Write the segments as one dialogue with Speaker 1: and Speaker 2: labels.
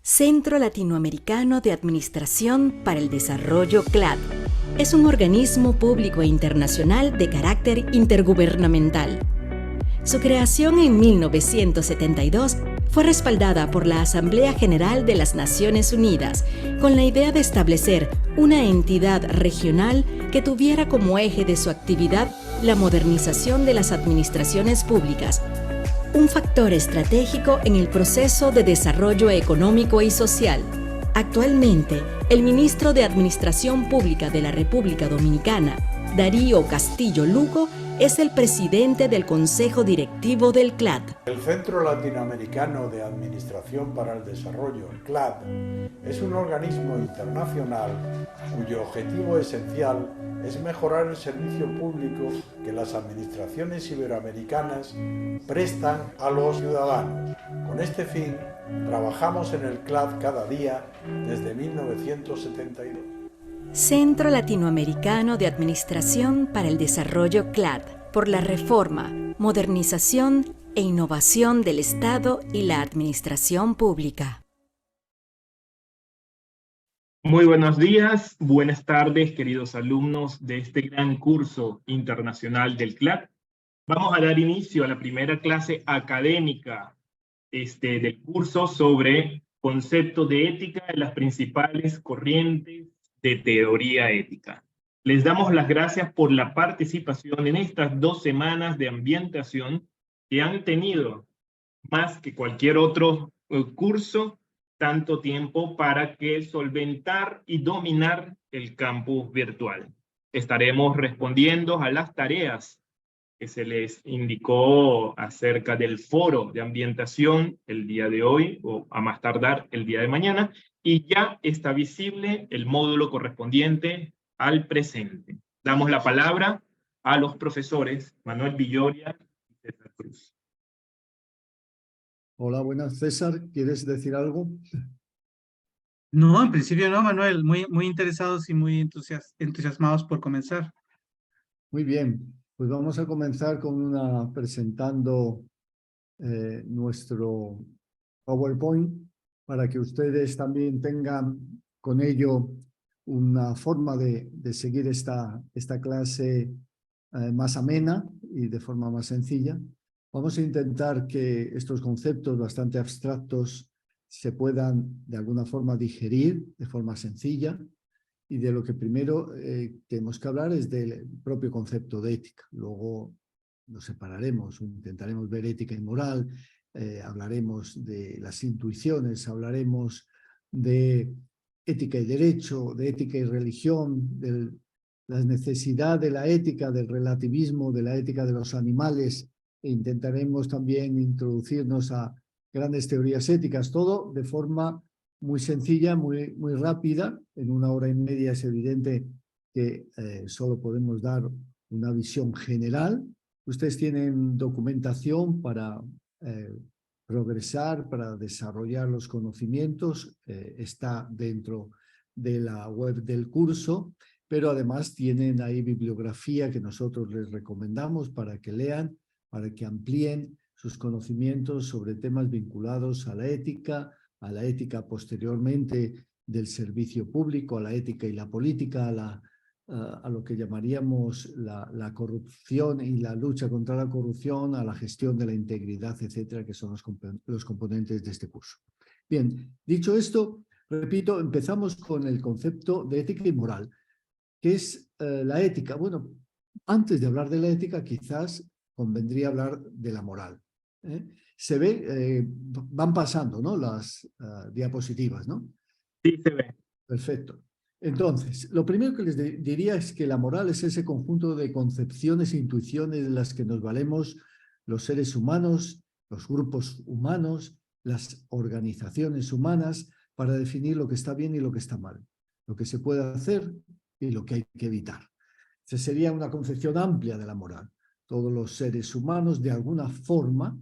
Speaker 1: Centro Latinoamericano de Administración para el Desarrollo CLAD. Es un organismo público e internacional de carácter intergubernamental. Su creación en 1972 fue respaldada por la Asamblea General de las Naciones Unidas con la idea de establecer una entidad regional que tuviera como eje de su actividad la modernización de las administraciones públicas, un factor estratégico en el proceso de desarrollo económico y social. Actualmente, el ministro de Administración Pública de la República Dominicana, Darío Castillo Lugo, es el presidente del Consejo Directivo del CLAD.
Speaker 2: El Centro Latinoamericano de Administración para el Desarrollo, el CLAD, es un organismo internacional cuyo objetivo esencial es mejorar el servicio público que las administraciones iberoamericanas prestan a los ciudadanos. Con este fin, trabajamos en el CLAD cada día desde 1972.
Speaker 1: Centro Latinoamericano de Administración para el Desarrollo CLAD, por la reforma, modernización e innovación del Estado y la administración pública.
Speaker 3: Muy buenos días, buenas tardes, queridos alumnos de este gran curso internacional del CLAD. Vamos a dar inicio a la primera clase académica del curso sobre concepto de ética en las principales corrientes de teoría ética. Les damos las gracias por la participación en estas 2 semanas de ambientación que han tenido más que cualquier otro curso, tanto tiempo para que solventar y dominar el campus virtual. Estaremos respondiendo a las tareas que se les indicó acerca del foro de ambientación el día de hoy, o a más tardar el día de mañana, y ya está visible el módulo correspondiente al presente. Damos la palabra a los profesores Manuel Villoria y César Cruz.
Speaker 4: Hola, buenas. César, ¿quieres decir algo?
Speaker 5: No, en principio no, Manuel. Muy interesados y muy entusiasmados por comenzar.
Speaker 4: Muy bien, pues vamos a comenzar con presentando nuestro PowerPoint para que ustedes también tengan con ello una forma de seguir esta clase más amena y de forma más sencilla. Vamos a intentar que estos conceptos bastante abstractos se puedan de alguna forma digerir de forma sencilla, y de lo que primero tenemos que hablar es del propio concepto de ética. Luego nos separaremos, intentaremos ver ética y moral, hablaremos de las intuiciones, hablaremos de ética y derecho, de ética y religión, de la necesidad de la ética, del relativismo, de la ética de los animales, e intentaremos también introducirnos a grandes teorías éticas, todo de forma muy sencilla, muy rápida. En 1 hora y media es evidente que solo podemos dar una visión general. Ustedes tienen documentación para progresar, para desarrollar los conocimientos, está dentro de la web del curso, pero además tienen ahí bibliografía que nosotros les recomendamos para que lean, para que amplíen sus conocimientos sobre temas vinculados a la ética posteriormente del servicio público, a la ética y la política, a lo que llamaríamos la corrupción y la lucha contra la corrupción, a la gestión de la integridad, etcétera, que son los componentes de este curso. Bien, dicho esto, repito, empezamos con el concepto de ética y moral. ¿Qué es la ética? Bueno, antes de hablar de la ética, quizás convendría hablar de la moral. Se ve, van pasando, ¿no?, las diapositivas, ¿no?
Speaker 3: Sí, se ve.
Speaker 4: Perfecto. Entonces, lo primero que les diría es que la moral es ese conjunto de concepciones e intuiciones de las que nos valemos los seres humanos, los grupos humanos, las organizaciones humanas, para definir lo que está bien y lo que está mal, lo que se puede hacer y lo que hay que evitar. Esa sería una concepción amplia de la moral. Todos los seres humanos, de alguna forma,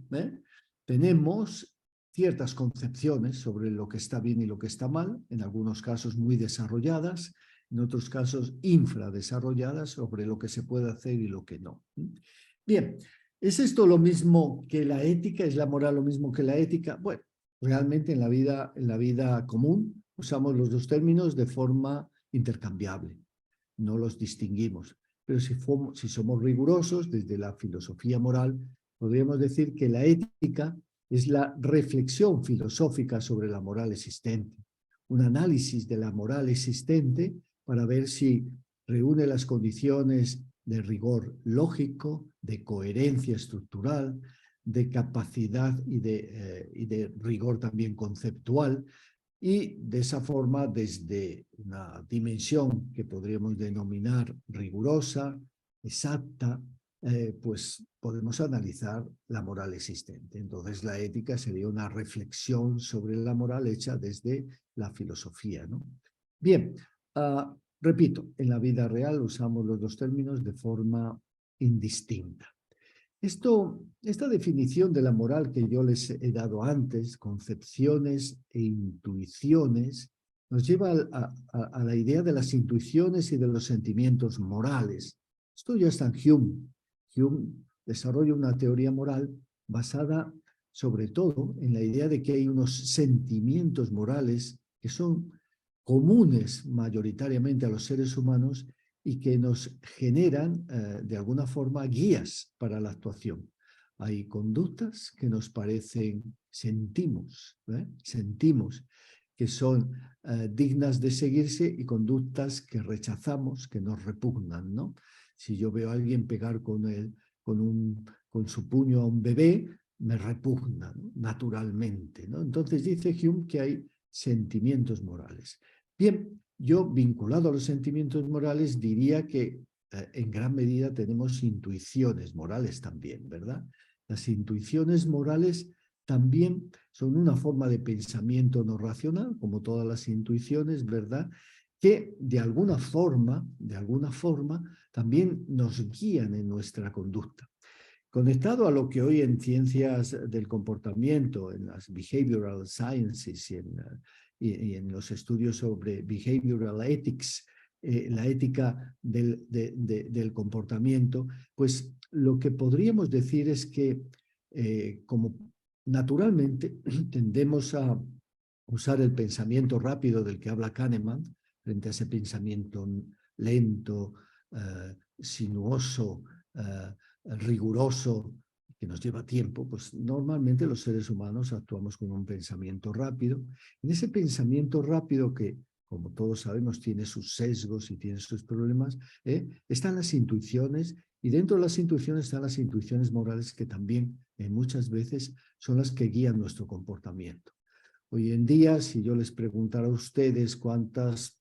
Speaker 4: tenemos ciertas concepciones sobre lo que está bien y lo que está mal, en algunos casos muy desarrolladas, en otros casos infradesarrolladas sobre lo que se puede hacer y lo que no. Bien, ¿es esto lo mismo que la ética? ¿Es la moral lo mismo que la ética? Bueno, realmente en la vida común usamos los dos términos de forma intercambiable, no los distinguimos. Pero si somos rigurosos desde la filosofía moral, podríamos decir que la ética es la reflexión filosófica sobre la moral existente, un análisis de la moral existente para ver si reúne las condiciones de rigor lógico, de coherencia estructural, de capacidad y de rigor también conceptual, y de esa forma, desde una dimensión que podríamos denominar rigurosa, exacta, pues podemos analizar la moral existente. Entonces la ética sería una reflexión sobre la moral hecha desde la filosofía, ¿no? Bien, repito, en la vida real usamos los dos términos de forma indistinta. Esta definición de la moral que yo les he dado antes, concepciones e intuiciones, nos lleva a la idea de las intuiciones y de los sentimientos morales. Esto ya está en Hume. Hume desarrolla una teoría moral basada sobre todo en la idea de que hay unos sentimientos morales que son comunes mayoritariamente a los seres humanos y que nos generan de alguna forma guías para la actuación. Hay conductas que nos parecen, sentimos que son dignas de seguirse y conductas que rechazamos, que nos repugnan, ¿no? Si yo veo a alguien pegar con su puño a un bebé, me repugna, ¿no? Naturalmente, ¿no? Entonces dice Hume que hay sentimientos morales. Bien, yo, vinculado a los sentimientos morales, diría que en gran medida tenemos intuiciones morales también, ¿verdad? Las intuiciones morales también son una forma de pensamiento no racional, como todas las intuiciones, ¿verdad? Que de alguna forma también nos guían en nuestra conducta. Conectado a lo que hoy en ciencias del comportamiento, en las behavioral sciences y en los estudios sobre behavioral ethics, la ética del comportamiento, pues lo que podríamos decir es que como naturalmente tendemos a usar el pensamiento rápido del que habla Kahneman frente a ese pensamiento lento, sinuoso, riguroso, que nos lleva tiempo, pues normalmente los seres humanos actuamos con un pensamiento rápido. En ese pensamiento rápido que, como todos sabemos, tiene sus sesgos y tiene sus problemas, están las intuiciones, y dentro de las intuiciones están las intuiciones morales que también muchas veces son las que guían nuestro comportamiento. Hoy en día, si yo les preguntara a ustedes cuántas,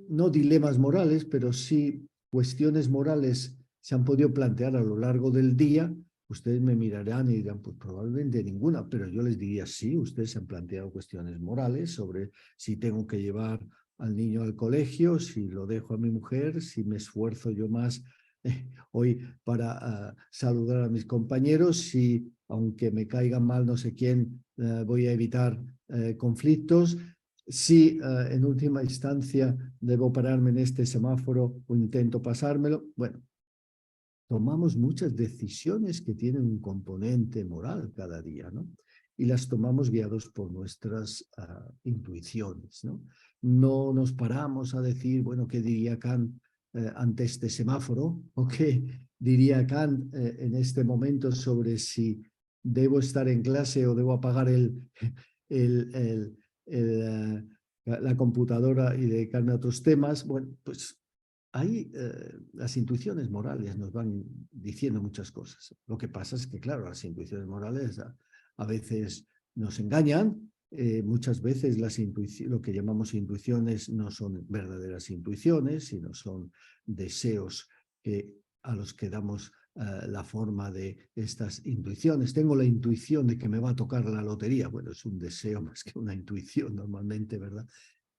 Speaker 4: no dilemas morales, pero sí cuestiones morales se han podido plantear a lo largo del día, ustedes me mirarán y dirán, pues probablemente ninguna, pero yo les diría, sí, ustedes se han planteado cuestiones morales sobre si tengo que llevar al niño al colegio, si lo dejo a mi mujer, si me esfuerzo yo más hoy para saludar a mis compañeros, si aunque me caigan mal no sé quién, voy a evitar conflictos, si en última instancia debo pararme en este semáforo o intento pasármelo. Bueno, tomamos muchas decisiones que tienen un componente moral cada día, ¿no? Y las tomamos guiados por nuestras intuiciones, ¿no? No nos paramos a decir, bueno, ¿qué diría Kant ante este semáforo? ¿O qué diría Kant en este momento sobre si debo estar en clase o debo apagar la computadora y dedicarme a otros temas? Bueno, pues ahí las intuiciones morales nos van diciendo muchas cosas. Lo que pasa es que, claro, las intuiciones morales a veces nos engañan. Muchas veces lo que llamamos intuiciones no son verdaderas intuiciones, sino son deseos a los que damos la forma de estas intuiciones. Tengo la intuición de que me va a tocar la lotería. Bueno, es un deseo más que una intuición normalmente, ¿verdad?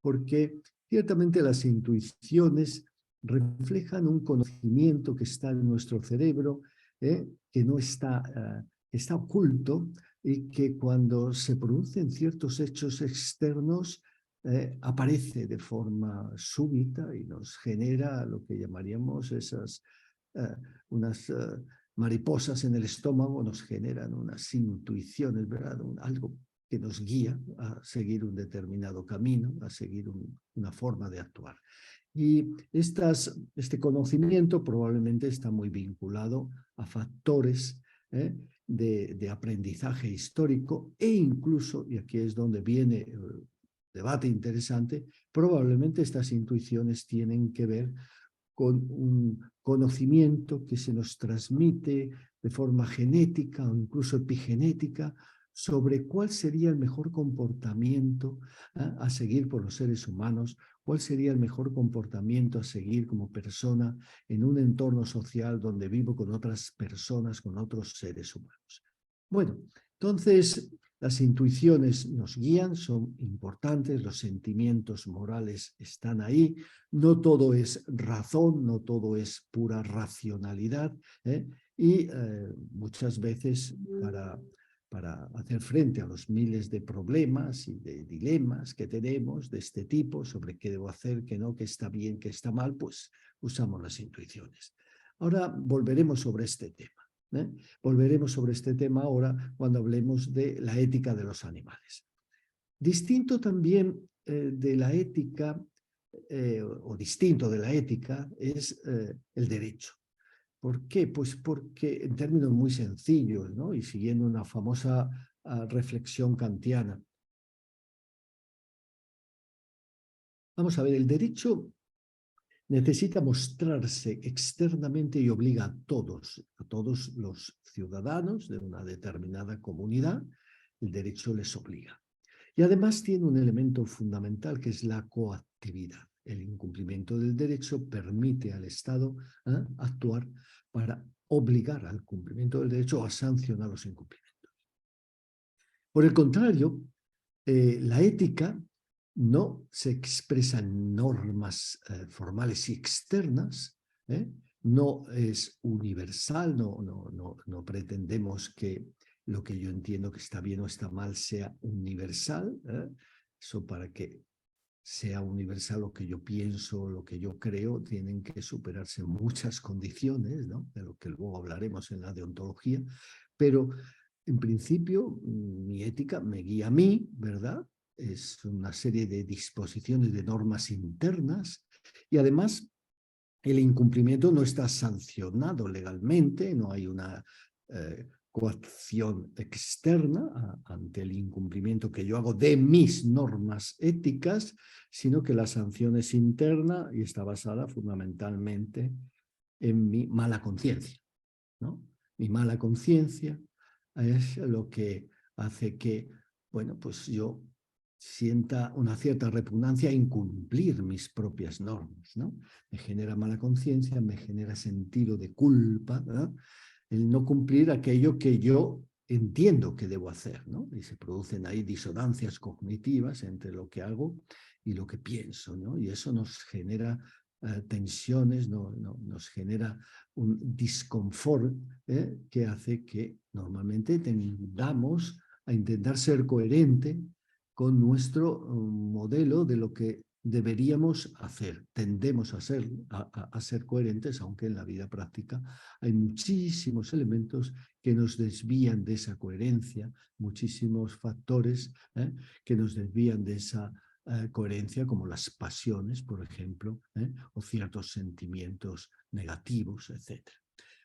Speaker 4: Porque ciertamente las intuiciones reflejan un conocimiento que está en nuestro cerebro, que no está, está oculto, y que cuando se producen ciertos hechos externos aparece de forma súbita y nos genera lo que llamaríamos mariposas en el estómago nos generan unas intuiciones, ¿verdad? Algo que nos guía a seguir un determinado camino, a seguir una forma de actuar. Y este conocimiento probablemente está muy vinculado a factores de aprendizaje histórico e incluso, y aquí es donde viene el debate interesante, probablemente estas intuiciones tienen que ver con un conocimiento que se nos transmite de forma genética o incluso epigenética sobre cuál sería el mejor comportamiento a seguir por los seres humanos, cuál sería el mejor comportamiento a seguir como persona en un entorno social donde vivo con otras personas, con otros seres humanos. Bueno, entonces las intuiciones nos guían, son importantes, los sentimientos morales están ahí, no todo es razón, no todo es pura racionalidad, y muchas veces para hacer frente a los miles de problemas y de dilemas que tenemos de este tipo, sobre qué debo hacer, qué no, qué está bien, qué está mal, pues usamos las intuiciones. Ahora volveremos sobre este tema. Volveremos sobre este tema ahora cuando hablemos de la ética de los animales. Distinto también de la ética, o distinto de la ética, es el derecho. ¿Por qué? Pues porque en términos muy sencillos, ¿no? Y siguiendo una famosa reflexión kantiana. Vamos a ver, el derecho necesita mostrarse externamente y obliga a todos los ciudadanos de una determinada comunidad, el derecho les obliga. Y además tiene un elemento fundamental que es la coactividad. El incumplimiento del derecho permite al Estado actuar para obligar al cumplimiento del derecho o a sancionar los incumplimientos. Por el contrario, la ética no se expresa en normas formales y externas, no es universal, no pretendemos que lo que yo entiendo que está bien o está mal sea universal, eso para que sea universal lo que yo pienso, lo que yo creo, tienen que superarse muchas condiciones, ¿no? De lo que luego hablaremos en la deontología, pero en principio mi ética me guía a mí, ¿verdad? Es una serie de disposiciones, de normas internas, y además el incumplimiento no está sancionado legalmente, no hay una coacción externa ante el incumplimiento que yo hago de mis normas éticas, sino que la sanción es interna y está basada fundamentalmente en mi mala conciencia, ¿no? Mi mala conciencia es lo que hace que, bueno, pues yo sienta una cierta repugnancia a incumplir mis propias normas, ¿no? Me genera mala conciencia, me genera sentido de culpa, ¿no? El no cumplir aquello que yo entiendo que debo hacer, ¿no? Y se producen ahí disonancias cognitivas entre lo que hago y lo que pienso, ¿no? Y eso nos genera tensiones, nos genera un disconfort que hace que normalmente tendamos a intentar ser coherente con nuestro modelo de lo que deberíamos hacer. Tendemos a ser coherentes, aunque en la vida práctica hay muchísimos elementos que nos desvían de esa coherencia, muchísimos factores que nos desvían de esa coherencia, como las pasiones, por ejemplo, o ciertos sentimientos negativos, etc.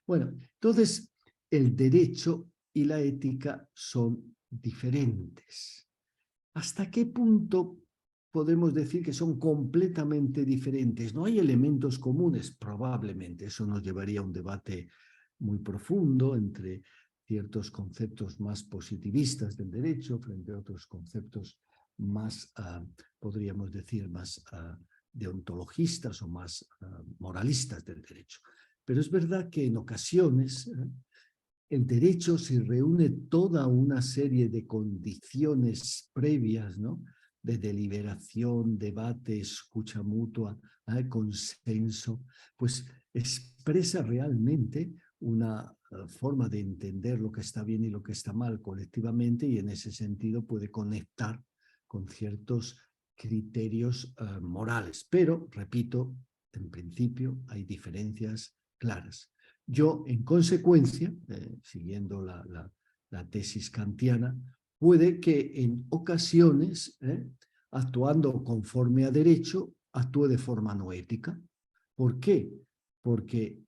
Speaker 4: Bueno, entonces el derecho y la ética son diferentes. ¿Hasta qué punto podemos decir que son completamente diferentes? ¿No hay elementos comunes? Probablemente. Eso nos llevaría a un debate muy profundo entre ciertos conceptos más positivistas del derecho frente a otros conceptos más, podríamos decir, más deontologistas o más moralistas del derecho. Pero es verdad que en ocasiones el derecho se reúne toda una serie de condiciones previas, ¿no? De deliberación, debate, escucha mutua, consenso, pues expresa realmente una forma de entender lo que está bien y lo que está mal colectivamente, y en ese sentido puede conectar con ciertos criterios morales. Pero, repito, en principio hay diferencias claras. Yo, en consecuencia, siguiendo la tesis kantiana, puede que en ocasiones, actuando conforme a derecho, actúe de forma no ética. ¿Por qué? Porque,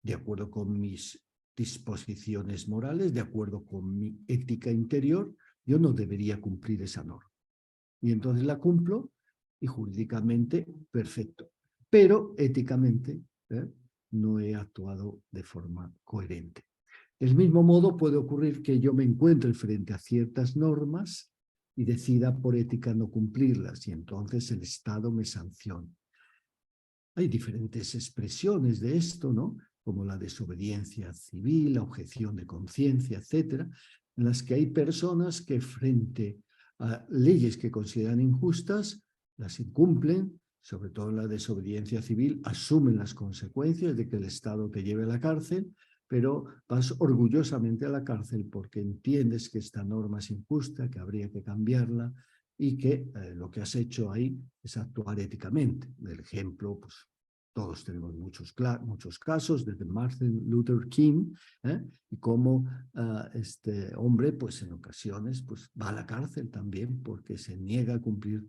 Speaker 4: de acuerdo con mis disposiciones morales, de acuerdo con mi ética interior, yo no debería cumplir esa norma. Y entonces la cumplo y jurídicamente, perfecto. Pero éticamente, no he actuado de forma coherente. Del mismo modo, puede ocurrir que yo me encuentre frente a ciertas normas y decida por ética no cumplirlas, y entonces el Estado me sanciona. Hay diferentes expresiones de esto, ¿no? Como la desobediencia civil, la objeción de conciencia, etcétera, en las que hay personas que frente a leyes que consideran injustas, las incumplen, sobre todo en la desobediencia civil, asumen las consecuencias de que el Estado te lleve a la cárcel, pero vas orgullosamente a la cárcel porque entiendes que esta norma es injusta, que habría que cambiarla, y que lo que has hecho ahí es actuar éticamente. El ejemplo, pues todos tenemos muchos casos, desde Martin Luther King, y cómo este hombre, pues en ocasiones, pues va a la cárcel también porque se niega a cumplir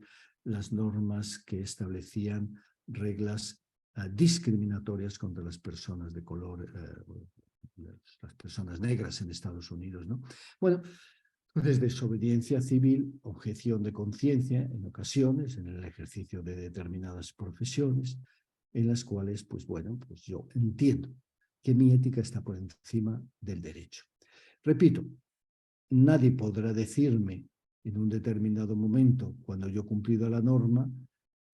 Speaker 4: las normas que establecían reglas discriminatorias contra las personas de color, las personas negras en Estados Unidos, ¿no? Bueno, entonces, desobediencia civil, objeción de conciencia en ocasiones, en el ejercicio de determinadas profesiones, en las cuales, pues bueno, pues yo entiendo que mi ética está por encima del derecho. Repito, nadie podrá decirme en un determinado momento, cuando yo he cumplido la norma,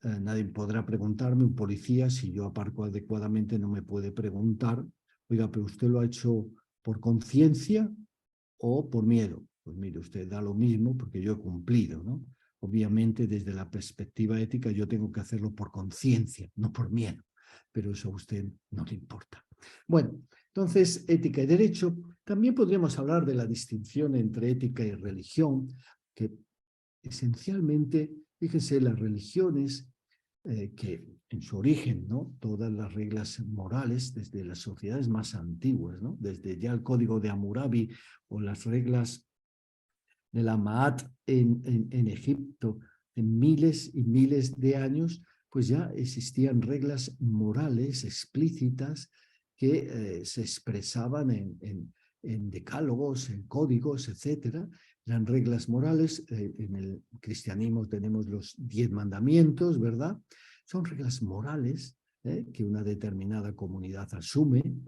Speaker 4: nadie podrá preguntarme, un policía, si yo aparco adecuadamente, no me puede preguntar, oiga, pero usted lo ha hecho por conciencia o por miedo. Pues mire, usted da lo mismo porque yo he cumplido, ¿no? Obviamente, desde la perspectiva ética, yo tengo que hacerlo por conciencia, no por miedo, pero eso a usted no le importa. Bueno, entonces, ética y derecho. También podríamos hablar de la distinción entre ética y religión, que esencialmente, fíjense, las religiones que en su origen, ¿no? Todas las reglas morales desde las sociedades más antiguas, ¿no? Desde ya el Código de Hammurabi o las reglas de la Maat en Egipto, en miles y miles de años, pues ya existían reglas morales explícitas que se expresaban en decálogos, en códigos, etcétera. Eran reglas morales. En el cristianismo tenemos los 10 mandamientos, ¿verdad? Son reglas morales que una determinada comunidad asume,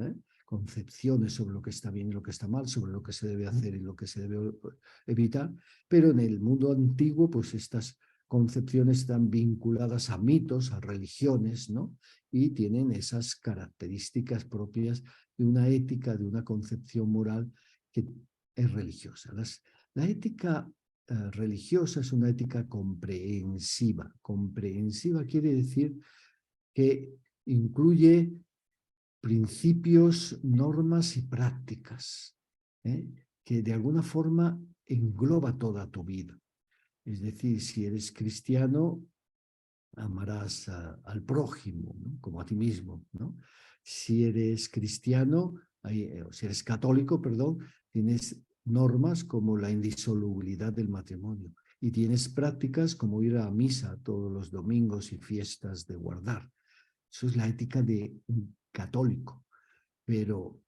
Speaker 4: concepciones sobre lo que está bien y lo que está mal, sobre lo que se debe hacer y lo que se debe evitar, pero en el mundo antiguo, pues estas concepciones están vinculadas a mitos, a religiones, ¿no? Y tienen esas características propias de una ética, de una concepción moral que es religiosa. La ética religiosa es una ética comprensiva. Comprensiva quiere decir que incluye principios, normas y prácticas, que de alguna forma engloba toda tu vida. Es decir, si eres cristiano, amarás al prójimo, ¿no? Como a ti mismo, ¿no? Si eres cristiano, si eres católico, perdón, tienes normas como la indisolubilidad del matrimonio y tienes prácticas como ir a misa todos los domingos y fiestas de guardar. Eso es la ética de un católico, pero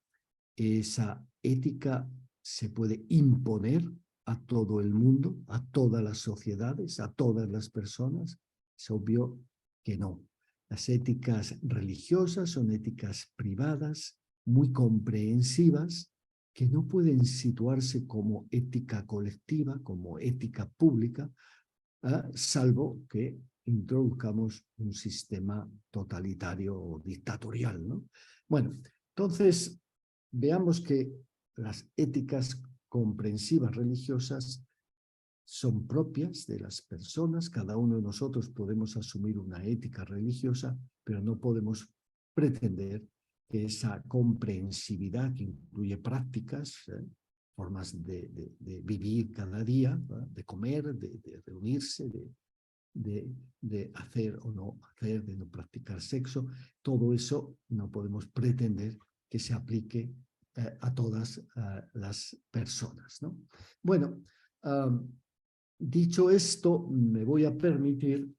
Speaker 4: esa ética se puede imponer a todo el mundo, a todas las sociedades, a todas las personas. Es obvio que no. Las éticas religiosas son éticas privadas, muy comprensivas, que no pueden situarse como ética colectiva, como ética pública, salvo que introduzcamos un sistema totalitario o dictatorial, ¿no? Bueno, entonces veamos que las éticas comprensivas religiosas son propias de las personas. Cada uno de nosotros podemos asumir una ética religiosa, pero no podemos pretender que esa comprensividad que incluye prácticas, formas de vivir cada día, de comer, de reunirse, de hacer o no hacer, de no practicar sexo, todo eso no podemos pretender que se aplique a todas las personas, ¿no? Bueno, dicho esto, me voy a permitir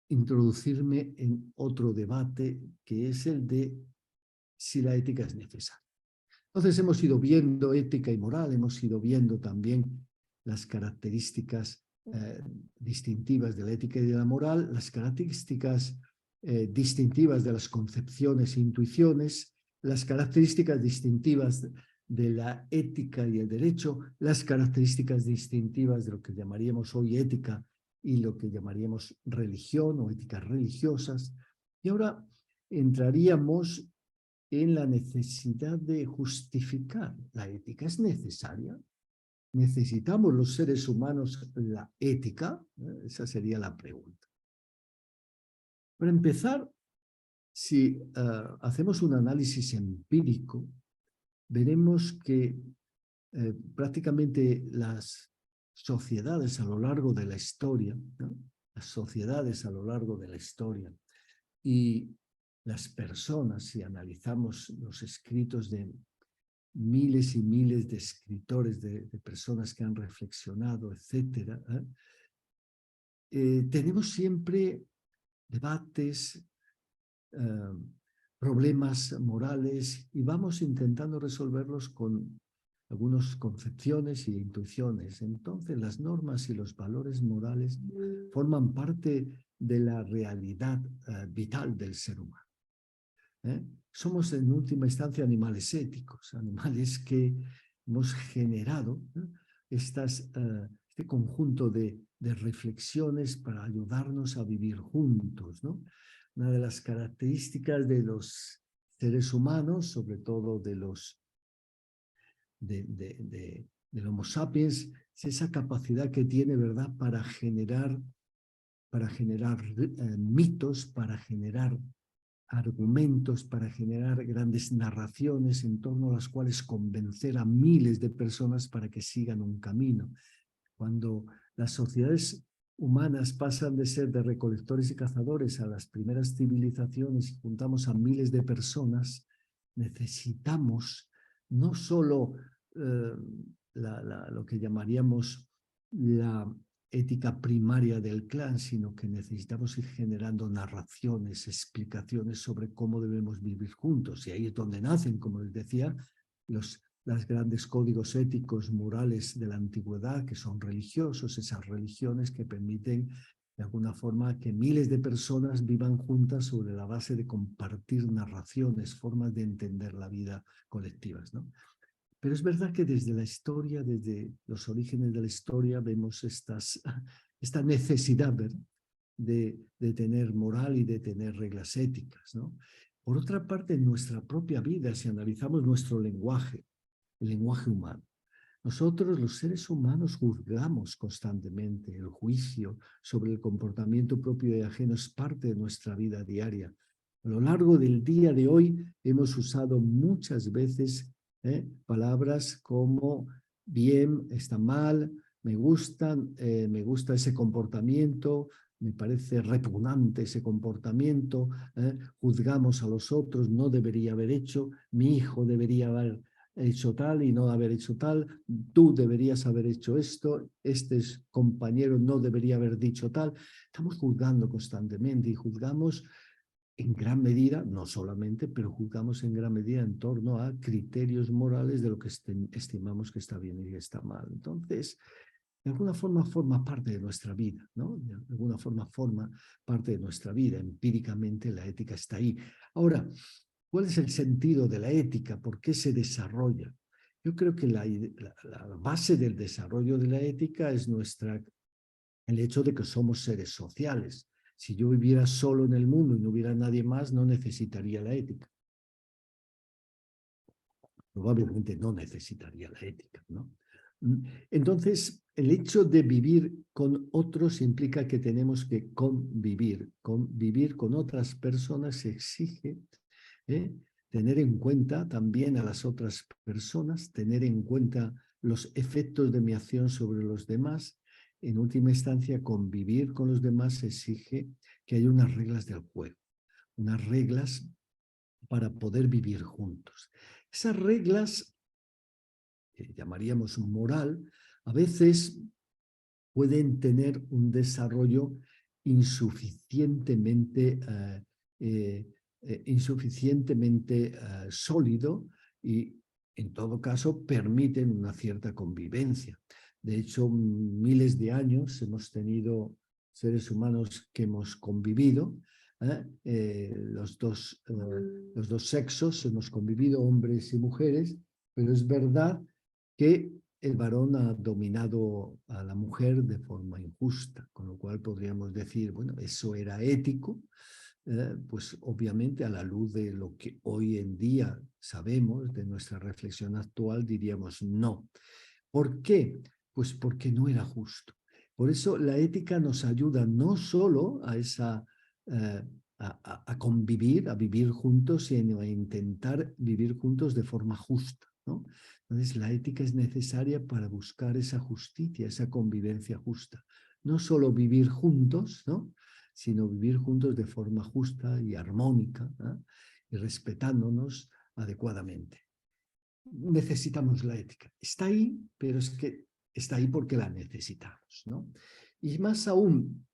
Speaker 4: introducirme en otro debate, que es el de si la ética es necesaria. Entonces hemos ido viendo ética y moral, hemos ido viendo también las características distintivas de la ética y de la moral, las características distintivas de las concepciones e intuiciones, las características distintivas de la ética y el derecho, las características distintivas de lo que llamaríamos hoy ética y lo que llamaríamos religión o éticas religiosas. Y ahora entraríamos en la necesidad de justificar la ética. ¿Es necesaria? ¿Necesitamos los seres humanos la ética? Esa sería la pregunta. Para empezar, si hacemos un análisis empírico, veremos que prácticamente las sociedades a lo largo de la historia, ¿no? Las sociedades a lo largo de la historia y las personas, si analizamos los escritos de miles y miles de escritores, de personas que han reflexionado, etcétera, tenemos siempre debates, problemas morales y vamos intentando resolverlos con algunas concepciones y intuiciones. Entonces, las normas y los valores morales forman parte de la realidad vital del ser humano. Somos en última instancia animales éticos, animales que hemos generado este conjunto de reflexiones para ayudarnos a vivir juntos, ¿no? Una de las características de los seres humanos, sobre todo del Homo sapiens, es esa capacidad que tiene, ¿verdad?, para generar mitos, para generar argumentos, para generar grandes narraciones en torno a las cuales convencer a miles de personas para que sigan un camino. Cuando las sociedades humanas pasan de ser de recolectores y cazadores a las primeras civilizaciones y juntamos a miles de personas, necesitamos no solo lo que llamaríamos la ética primaria del clan, sino que necesitamos ir generando narraciones, explicaciones sobre cómo debemos vivir juntos. Y ahí es donde nacen, como les decía, los grandes códigos éticos, morales de la antigüedad, que son religiosos, esas religiones que permiten de alguna forma que miles de personas vivan juntas sobre la base de compartir narraciones, formas de entender la vida colectivas, ¿no? Pero es verdad que desde la historia, desde los orígenes de la historia, vemos esta necesidad, ¿verdad?, de tener moral y de tener reglas éticas, ¿no? Por otra parte, en nuestra propia vida, si analizamos nuestro lenguaje, el lenguaje humano, nosotros, los seres humanos, juzgamos constantemente. El juicio sobre el comportamiento propio y ajeno es parte de nuestra vida diaria. A lo largo del día de hoy hemos usado muchas veces palabras como bien, está mal, me gusta ese comportamiento, me parece repugnante ese comportamiento, juzgamos a los otros, no debería haber hecho, mi hijo debería haber hecho tal y no haber hecho tal, tú deberías haber hecho esto, este compañero no debería haber dicho tal. Estamos juzgando constantemente y juzgamos en gran medida, no solamente, pero juzgamos en gran medida en torno a criterios morales de lo que estimamos que está bien y que está mal. Entonces, de alguna forma forma parte de nuestra vida, ¿no? De alguna forma forma parte de nuestra vida. Empíricamente la ética está ahí. Ahora, ¿cuál es el sentido de la ética? ¿Por qué se desarrolla? Yo creo que la base del desarrollo de la ética es el hecho de que somos seres sociales. Si yo viviera solo en el mundo y no hubiera nadie más, no necesitaría la ética. Probablemente no necesitaría la ética, ¿no? Entonces, el hecho de vivir con otros implica que tenemos que convivir. Convivir con otras personas exige tener en cuenta también a las otras personas, tener en cuenta los efectos de mi acción sobre los demás. En última instancia, convivir con los demás exige que haya unas reglas del juego, unas reglas para poder vivir juntos. Esas reglas, que llamaríamos moral, a veces pueden tener un desarrollo insuficientemente sólido y, en todo caso, permiten una cierta convivencia. De hecho, miles de años hemos tenido seres humanos que hemos convivido, los dos sexos hemos convivido, hombres y mujeres, pero es verdad que el varón ha dominado a la mujer de forma injusta, con lo cual podríamos decir, bueno, eso era ético, pues obviamente a la luz de lo que hoy en día sabemos, de nuestra reflexión actual, diríamos no. ¿Por qué? Pues porque no era justo. Por eso la ética nos ayuda no solo a convivir, a vivir juntos, sino a intentar vivir juntos de forma justa, ¿no? Entonces la ética es necesaria para buscar esa justicia, esa convivencia justa. No solo vivir juntos, ¿no?, sino vivir juntos de forma justa y armónica, ¿no?, y respetándonos adecuadamente. Necesitamos la ética. Está ahí, pero es que está ahí porque la necesitamos, ¿no? Y más aún,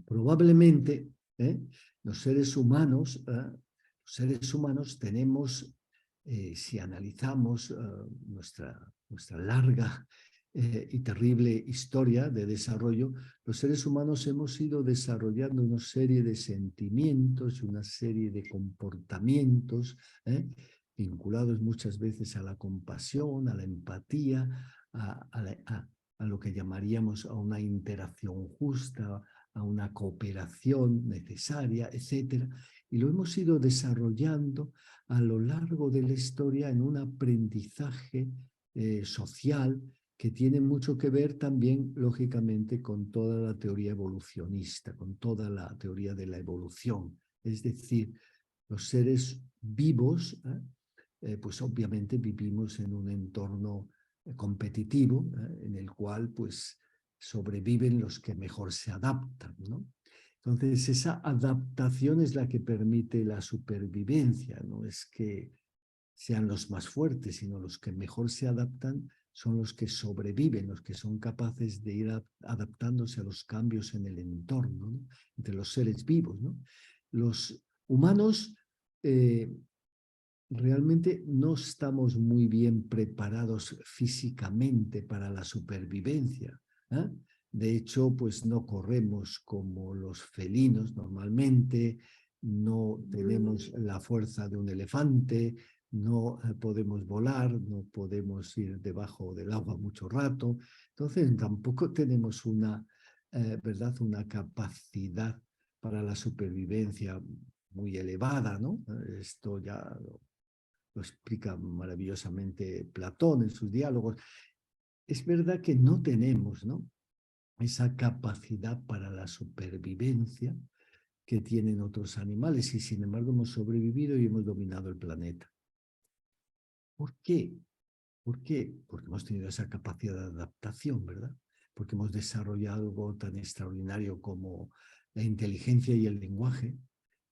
Speaker 4: probablemente, los seres humanos tenemos, si analizamos nuestra larga y terrible historia de desarrollo, los seres humanos hemos ido desarrollando una serie de sentimientos, una serie de comportamientos, vinculados muchas veces a la compasión, a la empatía, a lo que llamaríamos a una interacción justa, a una cooperación necesaria, etc. Y lo hemos ido desarrollando a lo largo de la historia en un aprendizaje social que tiene mucho que ver también, lógicamente, con toda la teoría evolucionista, con toda la teoría de la evolución. Es decir, los seres vivos, pues obviamente vivimos en un entorno competitivo, en el cual pues sobreviven los que mejor se adaptan, ¿no? Entonces esa adaptación es la que permite la supervivencia, no es que sean los más fuertes, sino los que mejor se adaptan son los que sobreviven, los que son capaces de ir adaptándose a los cambios en el entorno, ¿no?, entre los seres vivos, ¿no? Los humanos realmente no estamos muy bien preparados físicamente para la supervivencia, ¿eh? De hecho, pues no corremos como los felinos normalmente, no tenemos la fuerza de un elefante, no podemos volar, no podemos ir debajo del agua mucho rato. Entonces tampoco tenemos una capacidad para la supervivencia muy elevada, ¿no? Esto ya lo explica maravillosamente Platón en sus diálogos. Es verdad que no tenemos, ¿no?, esa capacidad para la supervivencia que tienen otros animales y sin embargo hemos sobrevivido y hemos dominado el planeta. ¿Por qué? ¿Por qué? Porque hemos tenido esa capacidad de adaptación, ¿verdad? Porque hemos desarrollado algo tan extraordinario como la inteligencia y el lenguaje,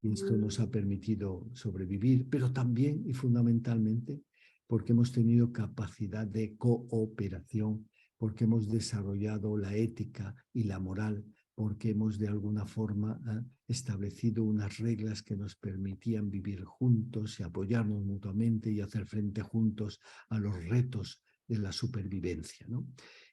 Speaker 4: y esto nos ha permitido sobrevivir, pero también y fundamentalmente porque hemos tenido capacidad de cooperación, porque hemos desarrollado la ética y la moral, porque hemos de alguna forma establecido unas reglas que nos permitían vivir juntos y apoyarnos mutuamente y hacer frente juntos a los retos de la supervivencia, ¿no?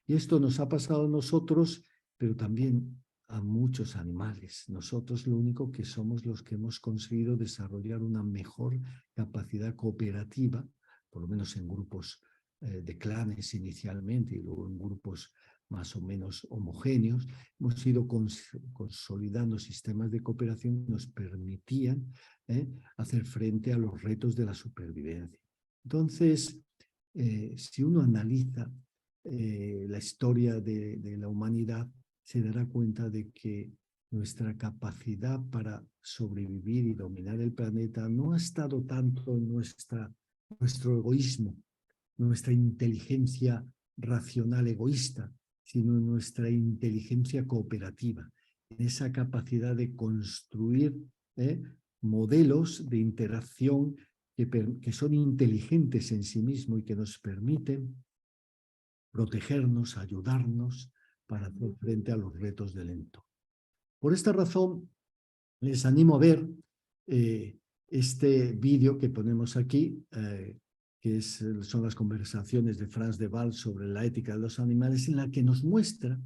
Speaker 4: Y esto nos ha pasado a nosotros, pero también a muchos animales. Nosotros lo único que somos los que hemos conseguido desarrollar una mejor capacidad cooperativa, por lo menos en grupos de clanes inicialmente y luego en grupos más o menos homogéneos. Hemos ido consolidando sistemas de cooperación que nos permitían hacer frente a los retos de la supervivencia. Entonces, si uno analiza la historia de la humanidad, se dará cuenta de que nuestra capacidad para sobrevivir y dominar el planeta no ha estado tanto en nuestro egoísmo, nuestra inteligencia racional egoísta, sino en nuestra inteligencia cooperativa, en esa capacidad de construir modelos de interacción que son inteligentes en sí mismos y que nos permiten protegernos, ayudarnos para hacer frente a los retos del entorno. Por esta razón, les animo a ver este vídeo que ponemos aquí, que son las conversaciones de Frans de Waal sobre la ética de los animales, en la que nos muestra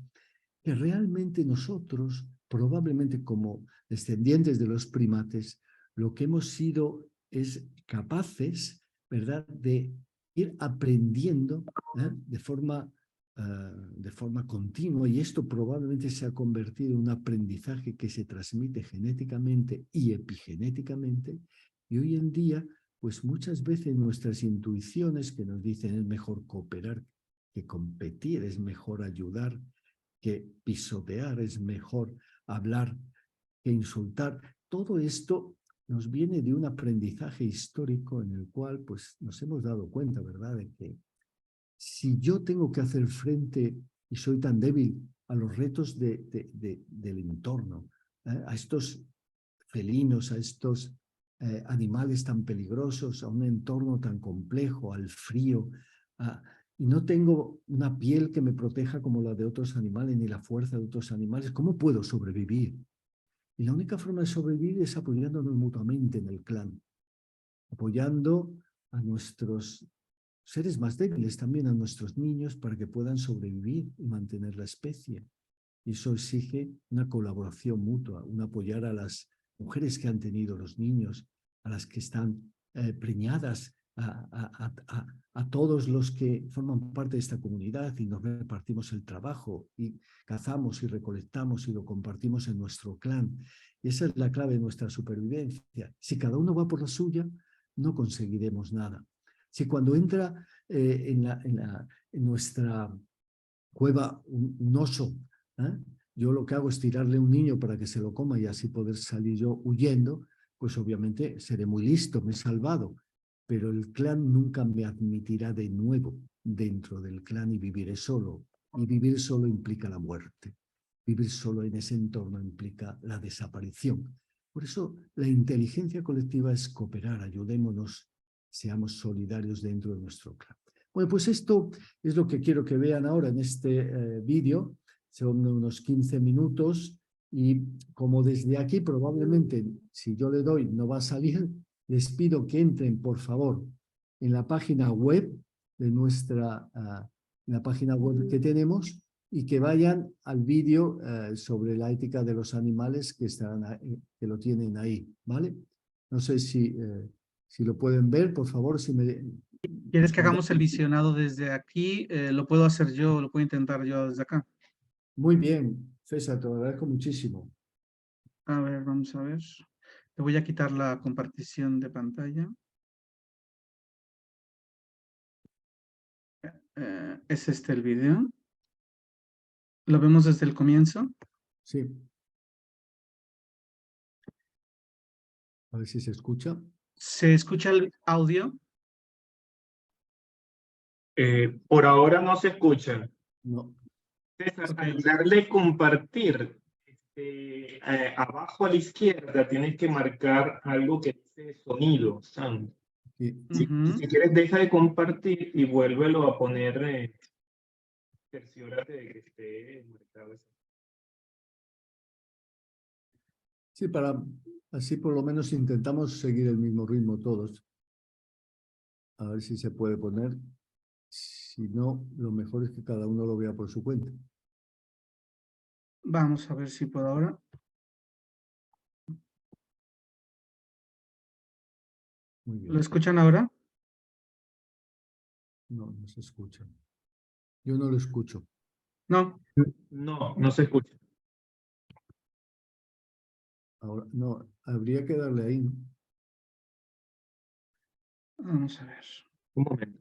Speaker 4: que realmente nosotros, probablemente como descendientes de los primates, lo que hemos sido es capaces, ¿verdad?, de ir aprendiendo de forma continua, y esto probablemente se ha convertido en un aprendizaje que se transmite genéticamente y epigenéticamente, y hoy en día, pues muchas veces nuestras intuiciones que nos dicen es mejor cooperar que competir, es mejor ayudar que pisotear, es mejor hablar que insultar, todo esto nos viene de un aprendizaje histórico en el cual pues nos hemos dado cuenta, ¿verdad?, de que si yo tengo que hacer frente y soy tan débil a los retos del entorno, a estos felinos, a estos animales tan peligrosos, a un entorno tan complejo, al frío, y no tengo una piel que me proteja como la de otros animales, ni la fuerza de otros animales, ¿cómo puedo sobrevivir? Y la única forma de sobrevivir es apoyándonos mutuamente en el clan, apoyando a nuestros seres más débiles, también a nuestros niños, para que puedan sobrevivir y mantener la especie. Y eso exige una colaboración mutua, un apoyar a las mujeres que han tenido los niños, a las que están preñadas, a todos los que forman parte de esta comunidad y nos repartimos el trabajo y cazamos y recolectamos y lo compartimos en nuestro clan. Y esa es la clave de nuestra supervivencia. Si cada uno va por la suya, no conseguiremos nada. Si cuando entra en nuestra cueva un oso, yo lo que hago es tirarle un niño para que se lo coma y así poder salir yo huyendo, pues obviamente seré muy listo, me he salvado, pero el clan nunca me admitirá de nuevo dentro del clan y viviré solo. Y vivir solo implica la muerte. Vivir solo en ese entorno implica la desaparición. Por eso la inteligencia colectiva es cooperar, ayudémonos, seamos solidarios dentro de nuestro clan. Bueno, pues esto es lo que quiero que vean ahora en este vídeo. Son unos 15 minutos y como desde aquí probablemente, si yo le doy, no va a salir, les pido que entren, por favor, en la página web de la página web que tenemos y que vayan al vídeo sobre la ética de los animales que lo tienen ahí, ¿vale? No sé si lo pueden ver, por favor, si me...
Speaker 5: ¿Quieres que hagamos el visionado desde aquí? Lo puedo hacer yo, lo puedo intentar yo desde acá.
Speaker 4: Muy bien, César, te lo agradezco muchísimo.
Speaker 5: A ver, vamos a ver. Le voy a quitar la compartición de pantalla. ¿Es este el video? ¿Lo vemos desde el comienzo?
Speaker 4: Sí. A ver si se escucha.
Speaker 5: ¿Se escucha el audio?
Speaker 3: Por ahora no se escucha.
Speaker 4: No.
Speaker 3: César,
Speaker 5: Ok.
Speaker 3: al darle compartir, abajo a la izquierda tienes que marcar algo que dice sonido, sound.
Speaker 4: Sí.
Speaker 3: Si quieres, deja de compartir y vuélvelo a poner, cerciórate de que esté marcado.
Speaker 4: Sí, así por lo menos intentamos seguir el mismo ritmo todos. A ver si se puede poner. Si no, lo mejor es que cada uno lo vea por su cuenta.
Speaker 5: Vamos a ver si puedo ahora.
Speaker 4: Muy
Speaker 5: ¿Lo
Speaker 4: bien.
Speaker 5: escuchan ahora?
Speaker 4: No, no se escucha. Yo no lo escucho.
Speaker 5: No.
Speaker 3: No, no se escucha.
Speaker 4: Ahora, no, habría que darle ahí, ¿no?
Speaker 5: Vamos a ver.
Speaker 3: Un momento.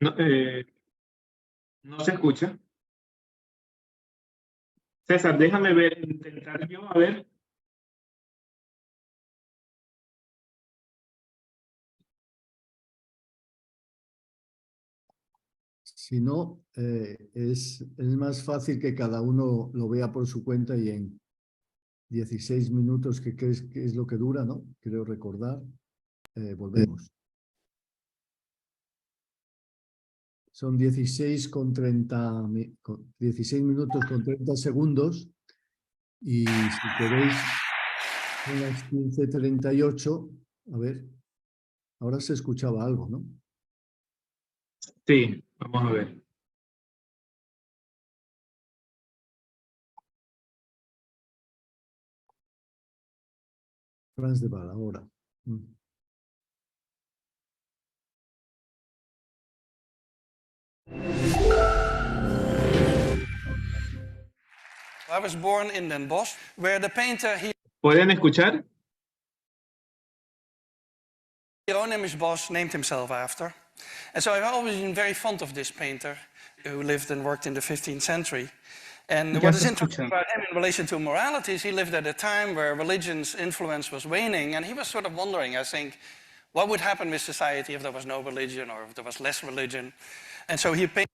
Speaker 3: No, no se escucha. César, déjame ver, intentar yo, a ver.
Speaker 4: Si no, es más fácil que cada uno lo vea por su cuenta y en 16 minutos, que es lo que dura, ¿no? Creo recordar, volvemos. Son 16 minutos con 30 segundos y si queréis, son las 15:38. A ver, ahora se escuchaba algo, ¿no?
Speaker 3: Sí, vamos a ver.
Speaker 4: Franz de Waal, ahora.
Speaker 6: I was born in Den Bosch, where the painter
Speaker 3: ¿Pueden escuchar?
Speaker 6: Hieronymus Bosch named himself after. And so I've always been very fond of this painter who lived and worked in the 15th century. And what is interesting about him in relation to morality is he lived at a time where religion's influence was waning, and he was sort of wondering, I think, what would happen with society if there was no religion or if there was less religion. And so he painted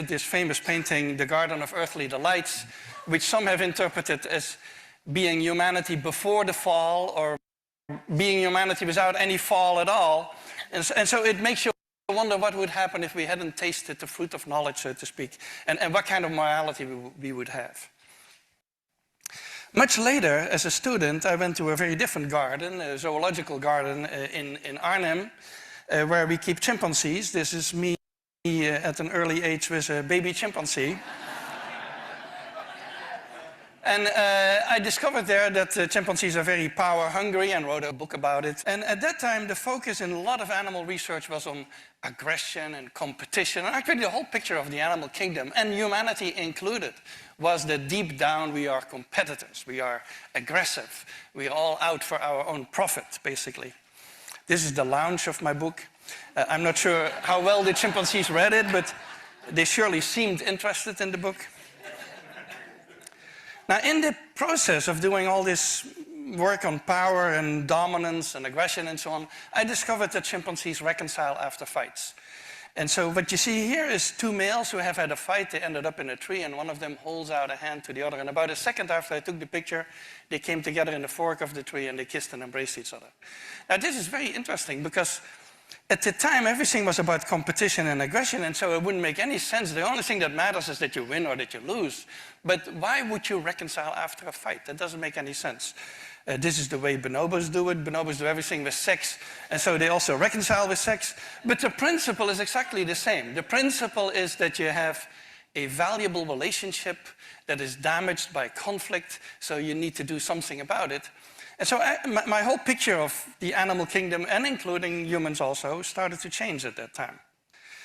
Speaker 6: this famous painting, The Garden of Earthly Delights, which some have interpreted as being humanity before the fall or being humanity without any fall at all. And so it makes you wonder what would happen if we hadn't tasted the fruit of knowledge, so to speak, and what kind of morality we would have. Much later, as a student, I went to a very different garden, a zoological garden in Arnhem, where we keep chimpanzees. This is me at an early age with a baby chimpanzee. And I discovered there that chimpanzees are very power hungry and wrote a book about it. And at that time, the focus in a lot of animal research was on aggression and competition. And actually, the whole picture of the animal kingdom, and humanity included, was that deep down we are competitors, we are aggressive, we are all out for our own profit, basically. This is the launch of my book. I'm not sure how well the chimpanzees read it, but they surely seemed interested in the book. Now, in the process of doing all this work on power and dominance and aggression and so on, I discovered that chimpanzees reconcile after fights. And so what you see here is two males who have had a fight. They ended up in a tree, and one of them holds out a hand to the other. And about a second after I took the picture, they came together in the fork of the tree, and they kissed and embraced each other. Now, this is very interesting because at the time, everything was about competition and aggression, and so it wouldn't make any sense. The only thing that matters is that you win or that you lose. But why would you reconcile after a fight? That doesn't make any sense. This is the way bonobos do it. Bonobos do everything with sex, and so they also reconcile with sex. But the principle is exactly the same. The principle is that you have a valuable relationship that is damaged by conflict, so you need to do something about it. And so my whole picture of the animal kingdom, and including humans also, started to change at that time.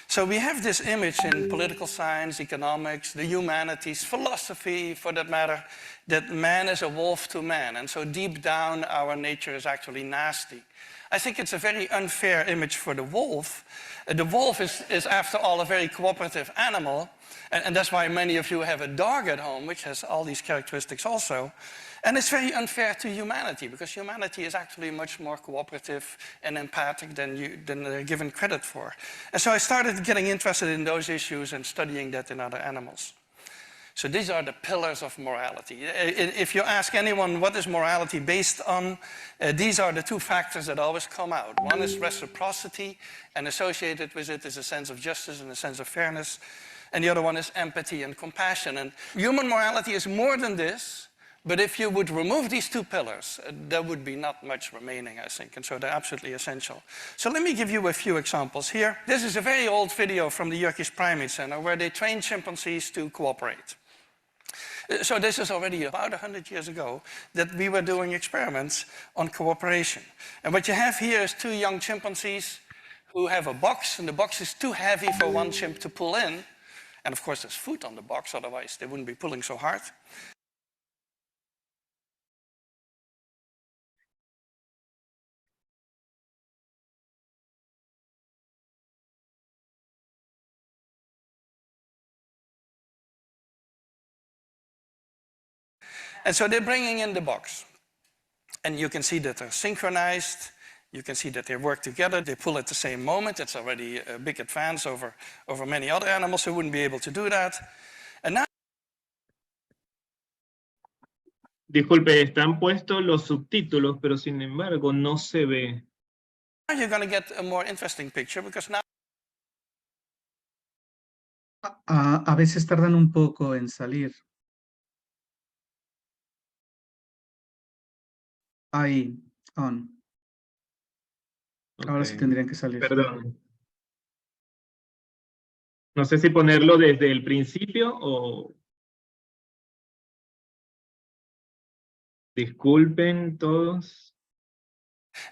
Speaker 6: So we have this image in political science, economics, the humanities, philosophy for that matter, that man is a wolf to man. And so deep down, our nature is actually nasty. I think it's a very unfair image for the wolf. The wolf is after all, a very cooperative animal. And that's why many of you have a dog at home, which has all these characteristics also. And it's very unfair to humanity, because humanity is actually much more cooperative and empathic than they're given credit for. And so I started getting interested in those issues and studying that in other animals. So these are the pillars of morality. If you ask anyone what is morality based on, these are the two factors that always come out. One is reciprocity, and associated with it is a sense of justice and a sense of fairness. And the other one is empathy and compassion. And human morality is more than this. But if you would remove these two pillars, there would be not much remaining, I think, and so they're absolutely essential. So let me give you a few examples here. This is a very old video from the Yerkes Primate Center where they train chimpanzees to cooperate. So this is already about 100 years ago that we were doing experiments on cooperation. And what you have here is two young chimpanzees who have a box, and the box is too heavy for one chimp to pull in. And of course, there's food on the box, otherwise they wouldn't be pulling so hard. And so they're bringing in the box. And you can see that they're synchronized. You can see that they work together. They pull at the same moment. It's already a big advance over many other animals who wouldn't be able to do that. And now
Speaker 3: Disculpe, están puestos los subtítulos, pero sin embargo no se ve.
Speaker 6: you're going to get a more interesting picture because now
Speaker 5: A veces tardan un poco en salir. Ahí, on. Ahora sí
Speaker 3: Ok,
Speaker 5: tendrían que salir.
Speaker 3: perdón. No sé si ponerlo desde el principio o... Disculpen todos.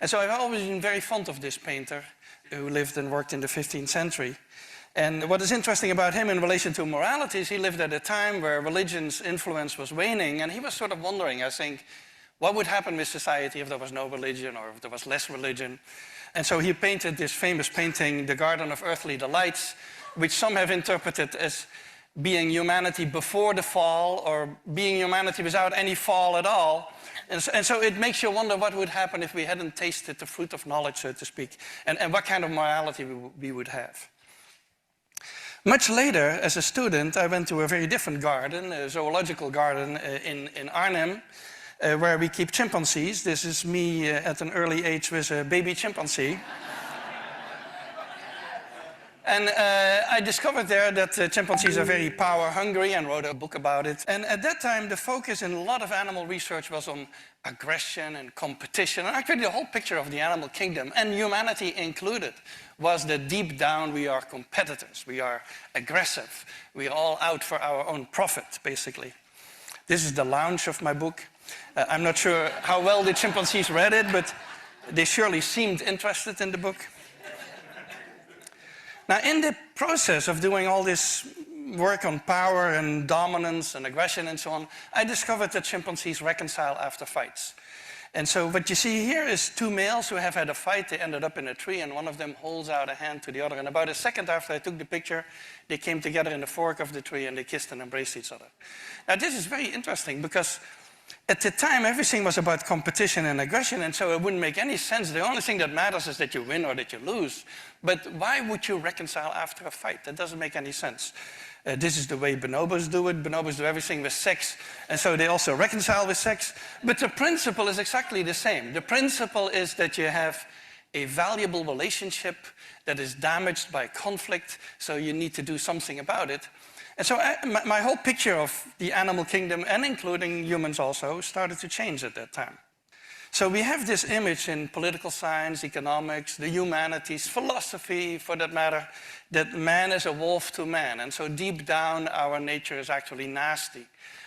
Speaker 6: And so I've always been very fond of this painter who lived and worked in the 15th century. And what is interesting about him in relation to morality is he lived at a time where religion's influence was waning, and he was sort of wondering, I think, what would happen with society if there was no religion or if there was less religion. And so he painted this famous painting, The Garden of Earthly Delights, which some have interpreted as being humanity before the fall or being humanity without any fall at all. And so it makes you wonder what would happen if we hadn't tasted the fruit of knowledge, so to speak, and what kind of morality we would have. Much later, as a student, I went to a very different garden, a zoological garden in Arnhem, where we keep chimpanzees. This is me at an early age with a baby chimpanzee. And I discovered there that chimpanzees are very power hungry and wrote a book about it. And at that time, the focus in a lot of animal research was on aggression and competition. And actually, the whole picture of the animal kingdom, and humanity included, was that deep down we are competitors, we are aggressive, we are all out for our own profit, basically. This is the launch of my book. I'm not sure how well the chimpanzees read it, but they surely seemed interested in the book. Now, in the process of doing all this work on power and dominance and aggression and so on, I discovered that chimpanzees reconcile after fights. And so what you see here is two males who have had a fight. They ended up in a tree, and one of them holds out a hand to the other. And about a second after I took the picture, they came together in the fork of the tree, and they kissed and embraced each other. Now, this is very interesting because at the time, everything was about competition and aggression, and so it wouldn't make any sense. The only thing that matters is that you win or that you lose. But why would you reconcile after a fight? That doesn't make any sense. This is the way bonobos do it. Bonobos do everything with sex, and so they also reconcile with sex. But the principle is exactly the same. The principle is that you have a valuable relationship that is damaged by conflict, so you need to do something about it. And so my whole picture of the animal kingdom, and including humans also, started to change at that time. So we have this image in political science, economics, the humanities, philosophy for that matter, that man is a wolf to man. And so deep down, our nature is actually nasty.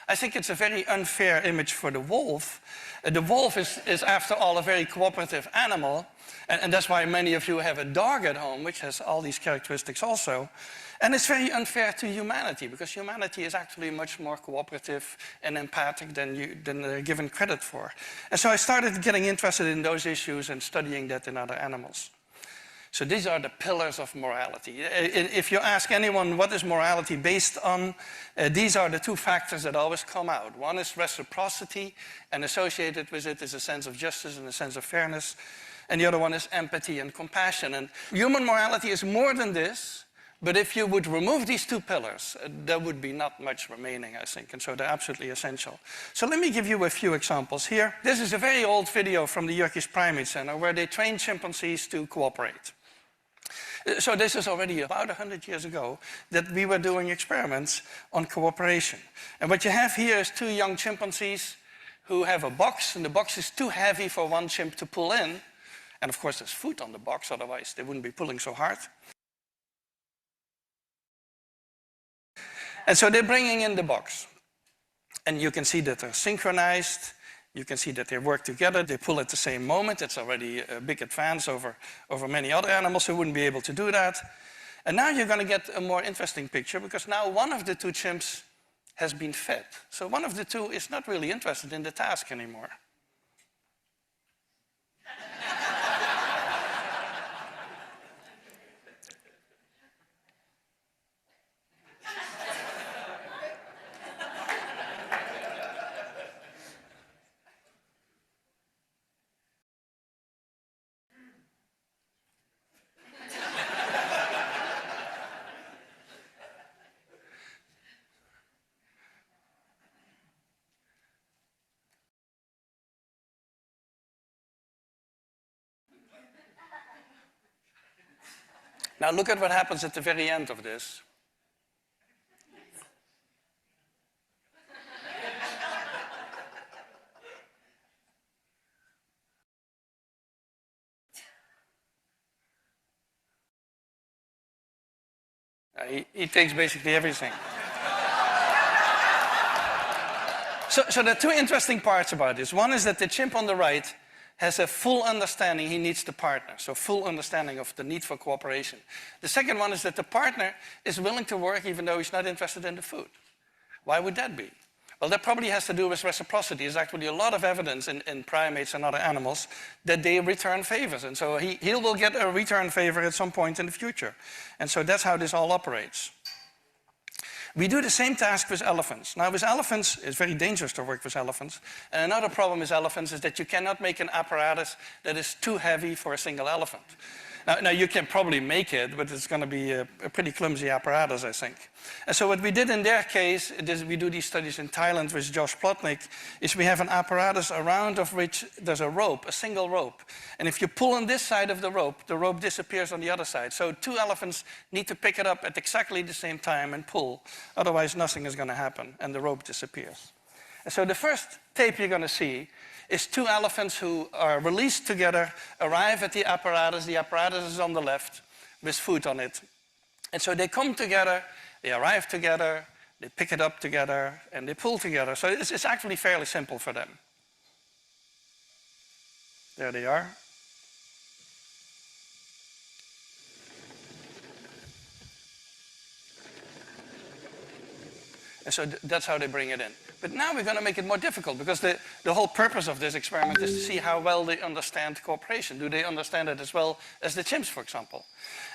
Speaker 6: I think it's a very unfair image for the wolf. The wolf is after all, a very cooperative animal. And that's why many of you have a dog at home, which has all these characteristics also. And it's very unfair to humanity, because humanity is actually much more cooperative and empathic than they're given credit for. And so I started getting interested in those issues and studying that in other animals. So these are the pillars of morality. If you ask anyone what is morality based on, these are the two factors that always come out. One is reciprocity, and associated with it is a sense of justice and a sense of fairness. And the other one is empathy and compassion. And human morality is more than this. But if you would remove these two pillars, there would be not much remaining, I think, and so they're absolutely essential. So let me give you a few examples here. This is a very old video from the Yerkes Primate Center where they train chimpanzees to cooperate. So this is already about 100 years ago that we were doing experiments on cooperation. And what you have here is two young chimpanzees who have a box, and the box is too heavy for one chimp to pull in. And of course there's food on the box, otherwise they wouldn't be pulling so hard. And so they're bringing in the box. And you can see that they're synchronized. You can see that they work together. They pull at the same moment. It's already a big advance over many other animals who wouldn't be able to do that. And now you're going to get a more interesting picture, because now one of the two chimps has been fed. So one of the two is not really interested in the task anymore. Now look at what happens at the very end of this. He takes basically everything. So there are two interesting parts about this. One is that the chimp on the right has a full understanding he needs the partner, so full understanding of the need for cooperation. The second one is that the partner is willing to work even though he's not interested in the food. Why would that be? Well, that probably has to do with reciprocity. There's actually a lot of evidence in primates and other animals that they return favors. And so he will get a return favor at some point in the future. And so that's how this all operates. We do the same task with elephants. Now, with elephants, it's very dangerous to work with elephants. And another problem with elephants is that you cannot make an apparatus that is too heavy for a single elephant. Now you can probably make it, but it's going to be a pretty clumsy apparatus, I think. And so what we did in their case, we do these studies in Thailand with Josh Plotnick, is we have an apparatus around of which there's a rope, a single rope. And if you pull on this side of the rope disappears on the other side. So two elephants need to pick it up at exactly the same time and pull. Otherwise, nothing is going to happen, and the rope disappears. And so the first tape you're going to see is two elephants who are released together, arrive at the apparatus is on the left with food on it. And so they come together, they arrive together, they pick it up together, and they pull together. So it's actually fairly simple for them. There they are. And so that's how they bring it in. But now we're going to make it more difficult because the whole purpose of this experiment is to see how well they understand cooperation. Do they understand it as well as the chimps, for example?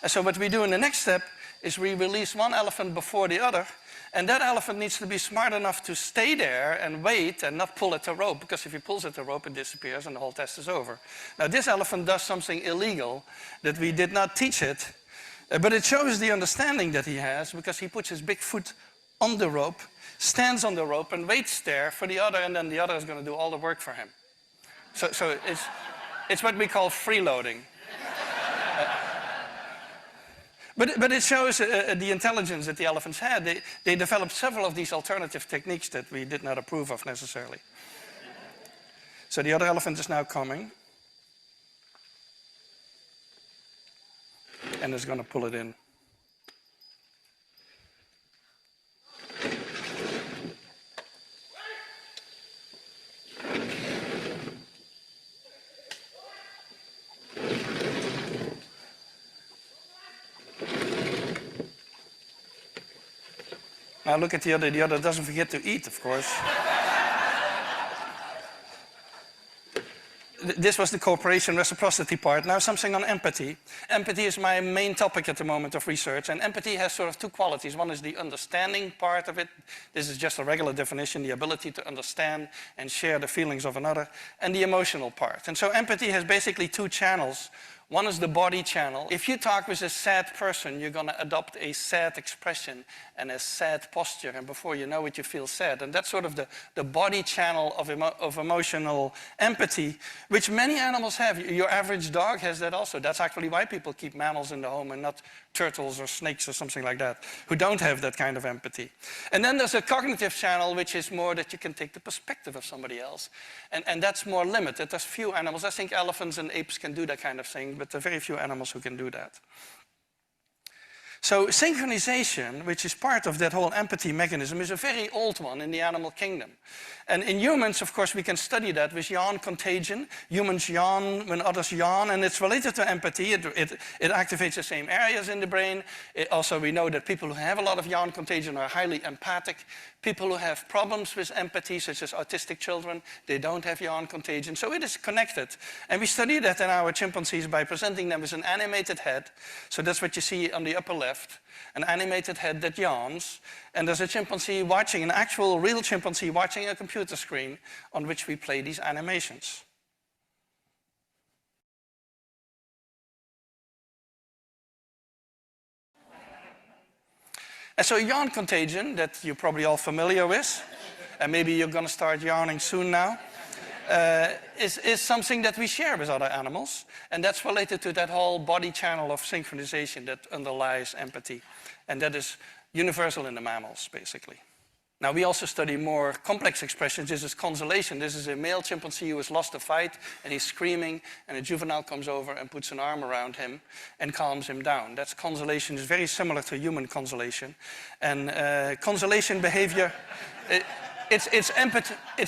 Speaker 6: And so what we do in the next step is we release one elephant before the other, and that elephant needs to be smart enough to stay there and wait and not pull at the rope, because if he pulls at the rope, it disappears and the whole test is over. Now this elephant does something illegal that we did not teach it, but it shows the understanding that he has because he puts his big foot on the rope, stands on the rope and waits there for the other, and then the other is going to do all the work for him. So it's what we call freeloading. But it shows the intelligence that the elephants had. They developed several of these alternative techniques that we did not approve of necessarily. So the other elephant is now coming. And is going to pull it in. Now look at the other doesn't forget to eat, of course. This was the cooperation reciprocity part. Now something on empathy. Empathy is my main topic at the moment of research, and empathy has sort of two qualities. One is the understanding part of it. This is just a regular definition, the ability to understand and share the feelings of another, and the emotional part. And so empathy has basically two channels. One is the body channel. If you talk with a sad person, you're going to adopt a sad expression and a sad posture, and before you know it, you feel sad. And that's sort of the body channel of emotional empathy, which many animals have. Your average dog has that also. That's actually why people keep mammals in the home and not turtles or snakes or something like that, who don't have that kind of empathy. And then there's a cognitive channel, which is more that you can take the perspective of somebody else. And that's more limited. There's few animals. I think elephants and apes can do that kind of thing, but there are very few animals who can do that. So synchronization, which is part of that whole empathy mechanism, is a very old one in the animal kingdom. And in humans, of course, we can study that with yawn contagion. Humans yawn when others yawn, and it's related to empathy. It activates the same areas in the brain. Also, we know that people who have a lot of yawn contagion are highly empathic. People who have problems with empathy, such as autistic children, they don't have yawn contagion. So it is connected. And we study that in our chimpanzees by presenting them with an animated head. So that's what you see on the upper left, an animated head that yawns. And there's a chimpanzee watching, an actual real chimpanzee watching a computer screen on which we play these animations. And so yawn contagion, that you're probably all familiar with, and maybe you're going to start yawning soon now. is something that we share with other animals. And that's related to that whole body channel of synchronization that underlies empathy. And that is universal in the mammals, basically. Now, we also study more complex expressions. This is consolation. This is a male chimpanzee who has lost a fight, and he's screaming, and a juvenile comes over and puts an arm around him and calms him down. That's consolation. It's very similar to human consolation. And consolation behavior, it's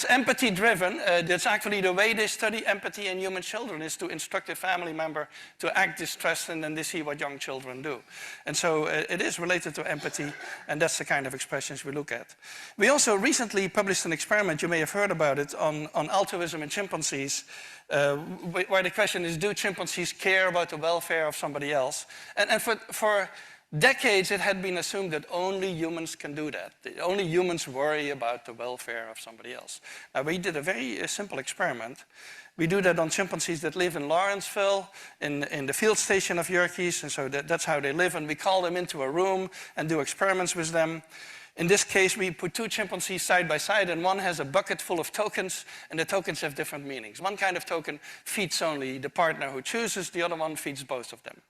Speaker 6: empathy-driven. That's actually the way they study empathy in human children, is to instruct a family member to act distressed, and then they see what young children do. And so it is related to empathy, and that's the kind of expressions we look at. We also recently published an experiment, you may have heard about it, on altruism in chimpanzees, where the question is, do chimpanzees care about the welfare of somebody else? And for decades, it had been assumed that only humans can do that. Only humans worry about the welfare of somebody else. Now, we did a very simple experiment. We do that on chimpanzees that live in Lawrenceville, in the field station of Yerkes, and so that's how they live. And we call them into a room and do experiments with them. In this case, we put two chimpanzees side by side, and one has a bucket full of tokens, and the tokens have different meanings. One kind of token feeds only the partner who chooses, the other one feeds both of them.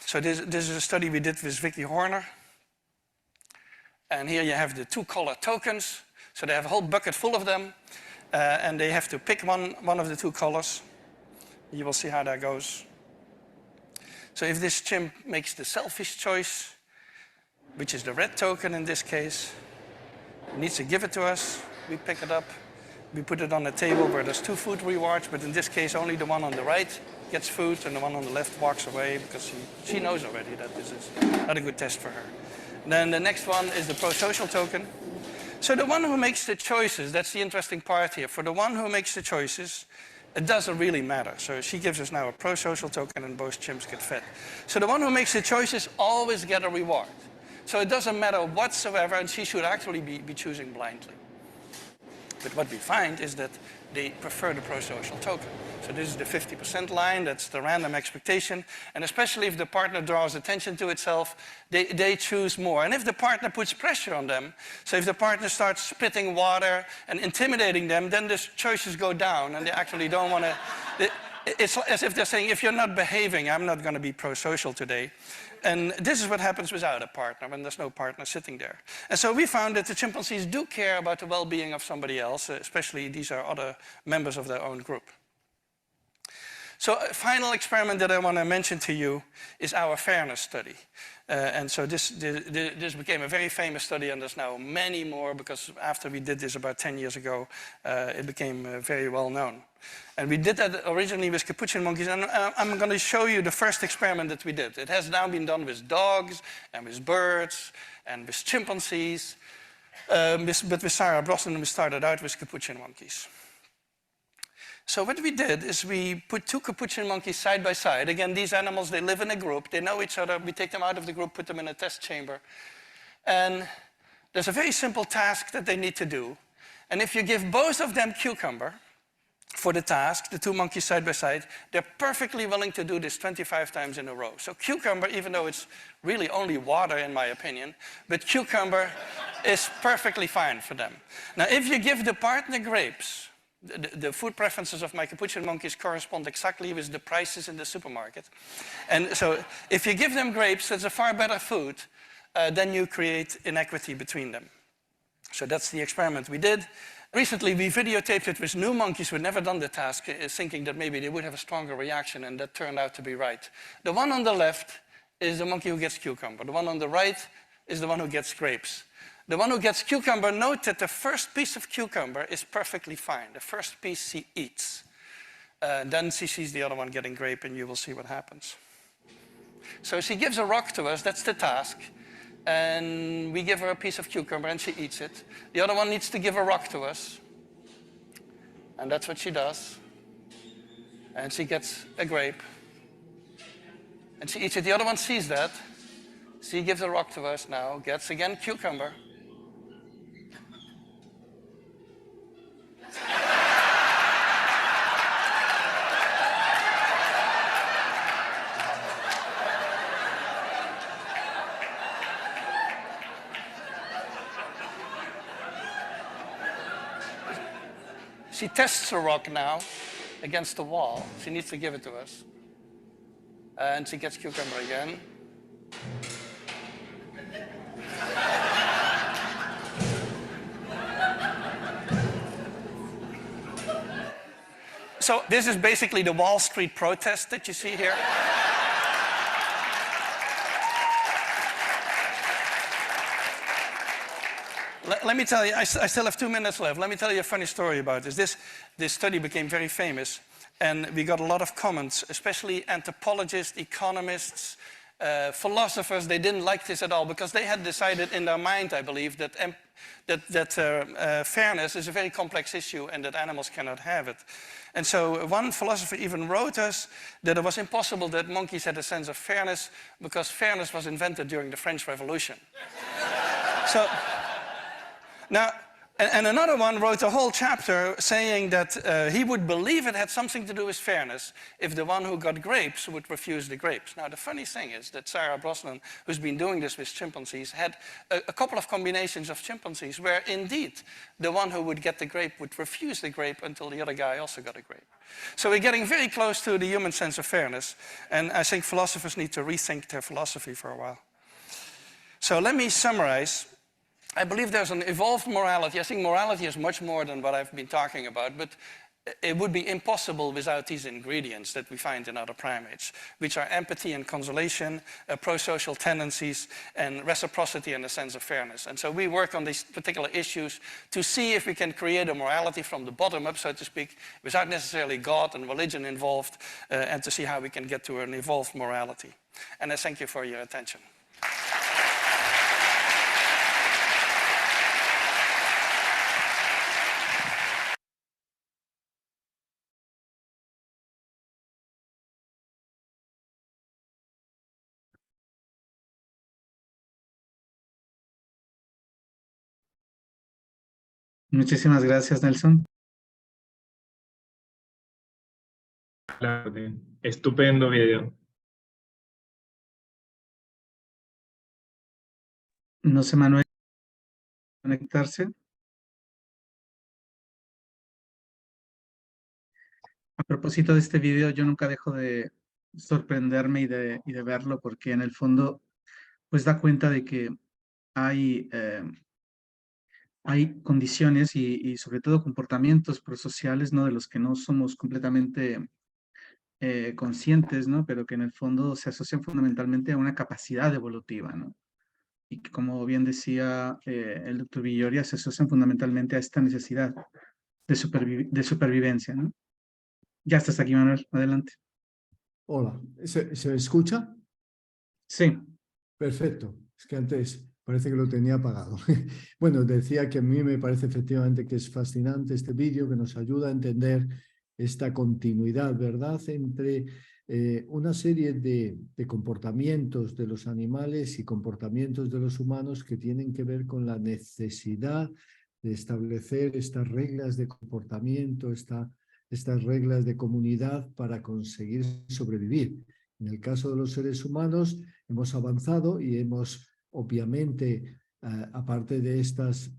Speaker 6: So this is a study we did with Vicky Horner. And here you have the two color tokens. So they have a whole bucket full of them. And they have to pick one of the two colors. You will see how that goes. So if this chimp makes the selfish choice, which is the red token in this case, it needs to give it to us. We pick it up. We put it on a table where there's two food rewards, but in this case only the one on the right gets food and the one on the left walks away, because she knows already that this is not a good test for her. And then the next one is the pro-social token. So the one who makes the choices, that's the interesting part here. For the one who makes the choices, it doesn't really matter. So she gives us now a pro-social token and both chimps get fed. So the one who makes the choices always get a reward. So it doesn't matter whatsoever, and she should actually be choosing blindly. But what we find is that they prefer the pro-social token. So this is the 50% line, that's the random expectation. And especially if the partner draws attention to itself, they choose more. And if the partner puts pressure on them, so if the partner starts spitting water and intimidating them, then the choices go down and they actually don't want to... It's as if they're saying, if you're not behaving, I'm not going to be pro-social today. And this is what happens without a partner, when there's no partner sitting there. And so we found that the chimpanzees do care about the well-being of somebody else, especially these are other members of their own group. So a final experiment that I want to mention to you is our fairness study. And so this became a very famous study, and there's now many more, because after we did this about 10 years ago, it became very well known. And we did that originally with capuchin monkeys, and I'm going to show you the first experiment that we did. It has now been done with dogs, and with birds, and with chimpanzees. But with Sarah Brosnan, we started out with capuchin monkeys. So what we did is we put two capuchin monkeys side by side. Again, these animals, they live in a group. They know each other. We take them out of the group, put them in a test chamber. And there's a very simple task that they need to do. And if you give both of them cucumber for the task, the two monkeys side by side, they're perfectly willing to do this 25 times in a row. So cucumber, even though it's really only water in my opinion, but cucumber is perfectly fine for them. Now, if you give the partner grapes, the food preferences of my capuchin monkeys correspond exactly with the prices in the supermarket. And so if you give them grapes, that's a far better food, then you create inequity between them. So that's the experiment we did. Recently, we videotaped it with new monkeys who had never done the task, thinking that maybe they would have a stronger reaction, and that turned out to be right. The one on the left is the monkey who gets cucumber. The one on the right is the one who gets grapes. The one who gets cucumber, note that the first piece of cucumber is perfectly fine. The first piece she eats. Then she sees the other one getting grape, and you will see what happens. So she gives a rock to us, that's the task. And we give her a piece of cucumber, and she eats it. The other one needs to give a rock to us. And that's what she does. And she gets a grape. And she eats it. The other one sees that. She gives a rock to us now, gets again cucumber. She tests a rock now against the wall. She needs to give it to us. And she gets cucumber again. So this is basically the Wall Street protest that you see here. Let me tell you, I still have 2 minutes left. Let me tell you a funny story about this. This study became very famous, and we got a lot of comments, especially anthropologists, economists, philosophers. They didn't like this at all because they had decided in their mind, I believe, that fairness is a very complex issue and that animals cannot have it. And so one philosopher even wrote us that it was impossible that monkeys had a sense of fairness because fairness was invented during the French Revolution. So, now, and another one wrote a whole chapter saying that he would believe it had something to do with fairness if the one who got grapes would refuse the grapes. Now, the funny thing is that Sarah Brosnan, who's been doing this with chimpanzees, had a couple of combinations of chimpanzees where indeed the one who would get the grape would refuse the grape until the other guy also got a grape. So we're getting very close to the human sense of fairness, and I think philosophers need to rethink their philosophy for a while. So let me summarize. I believe there's an evolved morality. I think morality is much more than what I've been talking about, but it would be impossible without these ingredients that we find in other primates, which are empathy and consolation, pro-social tendencies, and reciprocity and a sense of fairness. And so we work on these particular issues to see if we can create a morality from the bottom up, so to speak, without necessarily God and religion involved, and to see how we can get to an evolved morality. And I thank you for your attention.
Speaker 5: Muchísimas gracias, Nelson.
Speaker 3: Estupendo video.
Speaker 5: No sé, Manuel, conectarse. A propósito de este video, yo nunca dejo de sorprenderme y de verlo porque en el fondo pues da cuenta de que hay condiciones y sobre todo comportamientos prosociales, ¿no? De los que no somos completamente conscientes, ¿no? Pero que en el fondo se asocian fundamentalmente a una capacidad evolutiva, ¿no? Y que, como bien decía el doctor Villoria, se asocian fundamentalmente a esta necesidad de supervivencia, ¿no? Ya estás aquí, Manuel, adelante.
Speaker 4: Hola, ¿se escucha?
Speaker 5: Sí.
Speaker 4: Perfecto, es que antes parece que lo tenía apagado. Bueno, decía que a mí me parece efectivamente que es fascinante este vídeo, que nos ayuda a entender esta continuidad, ¿verdad?, entre una serie de comportamientos de los animales y comportamientos de los humanos que tienen que ver con la necesidad de establecer estas reglas de comportamiento, estas reglas de comunidad para conseguir sobrevivir. En el caso de los seres humanos hemos avanzado y hemos, obviamente, aparte de estas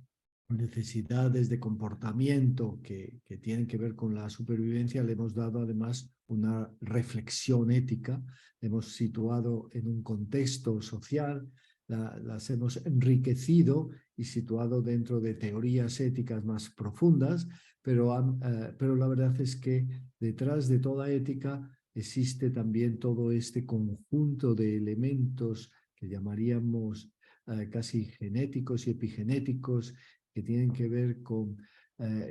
Speaker 4: necesidades de comportamiento que tienen que ver con la supervivencia, le hemos dado además una reflexión ética, hemos situado en un contexto social, las hemos enriquecido y situado dentro de teorías éticas más profundas, pero la verdad es que detrás de toda ética existe también todo este conjunto de elementos que llamaríamos casi genéticos y epigenéticos, que tienen que ver con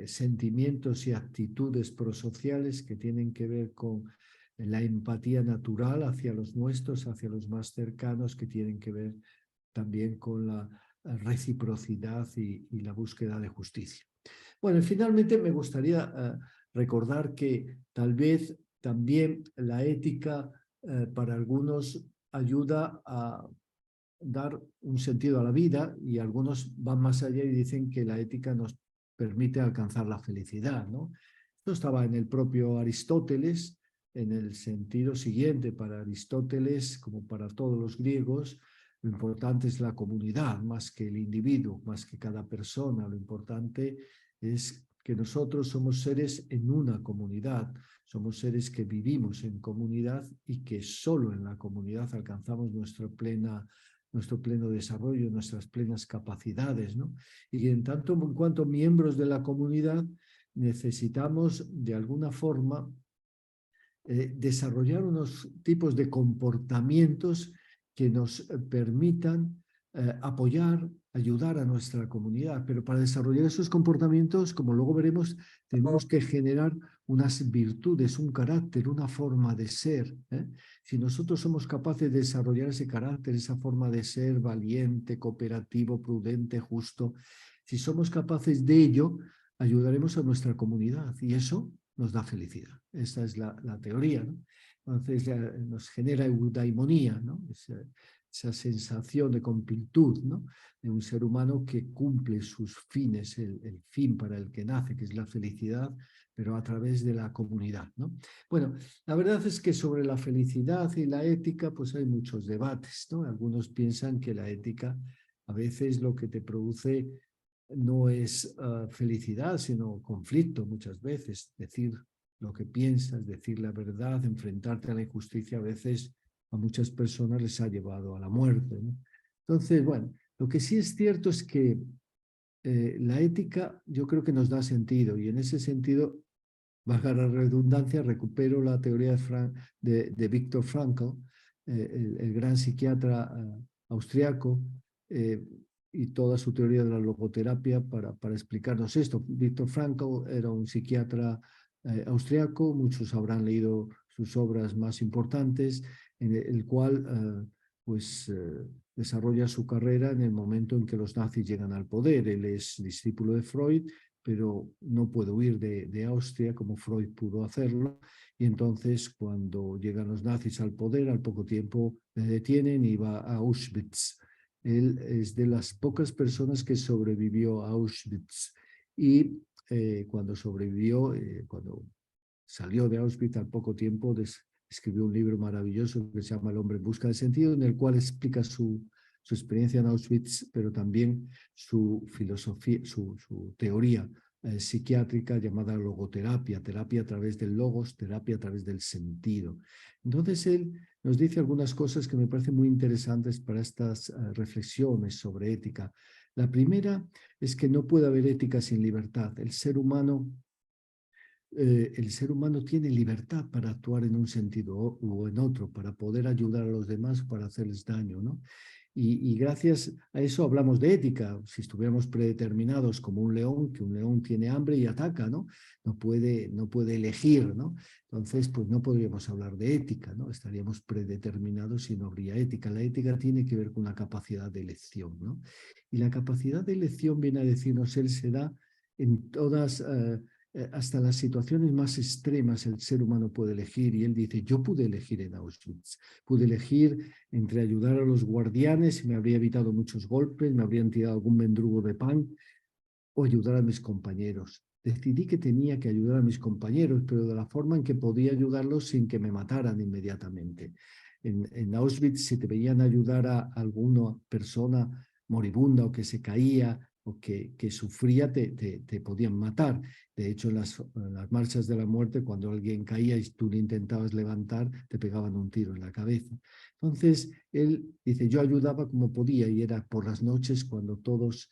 Speaker 4: sentimientos y actitudes prosociales, que tienen que ver con la empatía natural hacia los nuestros, hacia los más cercanos, que tienen que ver también con la reciprocidad y la búsqueda de justicia. Bueno, y finalmente me gustaría recordar que tal vez también la ética para algunos ayuda a dar un sentido a la vida, y algunos van más allá y dicen que la ética nos permite alcanzar la felicidad, ¿no? Esto estaba en el propio Aristóteles, en el sentido siguiente: para Aristóteles, como para todos los griegos, lo importante es la comunidad más que el individuo, más que cada persona. Lo importante es que nosotros somos seres en una comunidad, somos seres que vivimos en comunidad y que solo en la comunidad alcanzamos nuestro pleno desarrollo, nuestras plenas capacidades, ¿no? Y que en tanto en cuanto miembros de la comunidad necesitamos de alguna forma desarrollar unos tipos de comportamientos que nos permitan apoyar, ayudar a nuestra comunidad. Pero para desarrollar esos comportamientos, como luego veremos, tenemos que generar unas virtudes, un carácter, una forma de ser. Si nosotros somos capaces de desarrollar ese carácter, esa forma de ser valiente, cooperativo, prudente, justo, si somos capaces de ello, ayudaremos a nuestra comunidad y eso nos da felicidad. Esa es la teoría, ¿no? Entonces nos genera eudaimonía, ¿no? Esa sensación de completud, ¿no? De un ser humano que cumple sus fines, el fin para el que nace, que es la felicidad, pero a través de la comunidad, ¿no? Bueno, la verdad es que sobre la felicidad y la ética pues hay muchos debates, ¿no? Algunos piensan que la ética a veces lo que te produce no es felicidad, sino conflicto muchas veces. Decir lo que piensas, decir la verdad, enfrentarte a la injusticia a veces a muchas personas les ha llevado a la muerte, ¿no? Entonces, bueno, lo que sí es cierto es que la ética yo creo que nos da sentido y en ese sentido, baja la redundancia, recupero la teoría de Viktor Frankl, el gran psiquiatra austriaco, y toda su teoría de la logoterapia para explicarnos esto. Viktor Frankl era un psiquiatra austriaco, muchos habrán leído sus obras más importantes, en el cual desarrolla su carrera en el momento en que los nazis llegan al poder. Él es discípulo de Freud, pero no puede huir de Austria como Freud pudo hacerlo, y entonces cuando llegan los nazis al poder, al poco tiempo le detienen y va a Auschwitz. Él es de las pocas personas que sobrevivió a Auschwitz y cuando sobrevivió, cuando salió de Auschwitz al poco tiempo, escribió un libro maravilloso que se llama El hombre en busca de sentido, en el cual explica su experiencia en Auschwitz, pero también su filosofía, su teoría psiquiátrica llamada logoterapia, terapia a través del logos, terapia a través del sentido. Entonces él nos dice algunas cosas que me parecen muy interesantes para estas reflexiones sobre ética. La primera es que no puede haber ética sin libertad. El ser humano tiene libertad para actuar en un sentido o en otro, para poder ayudar a los demás, para hacerles daño, ¿no? Y gracias a eso hablamos de ética. Si estuviéramos predeterminados como un león, que un león tiene hambre y ataca, ¿no? No puede elegir, ¿no? Entonces, pues no podríamos hablar de ética, ¿no? Estaríamos predeterminados y no habría ética. La ética tiene que ver con una capacidad de elección, ¿no? Y la capacidad de elección, viene a decirnos, él se da en todas... hasta las situaciones más extremas el ser humano puede elegir, y él dice, yo pude elegir en Auschwitz, pude elegir entre ayudar a los guardianes, me habría evitado muchos golpes, me habrían tirado algún mendrugo de pan, o ayudar a mis compañeros. Decidí que tenía que ayudar a mis compañeros, pero de la forma en que podía ayudarlos sin que me mataran inmediatamente. En Auschwitz, si te veían ayudar a alguna persona moribunda o que se caía o que sufría, te podían matar. De hecho, en las marchas de la muerte, cuando alguien caía y tú le intentabas levantar, te pegaban un tiro en la cabeza. Entonces, él dice, yo ayudaba como podía, y era por las noches cuando todos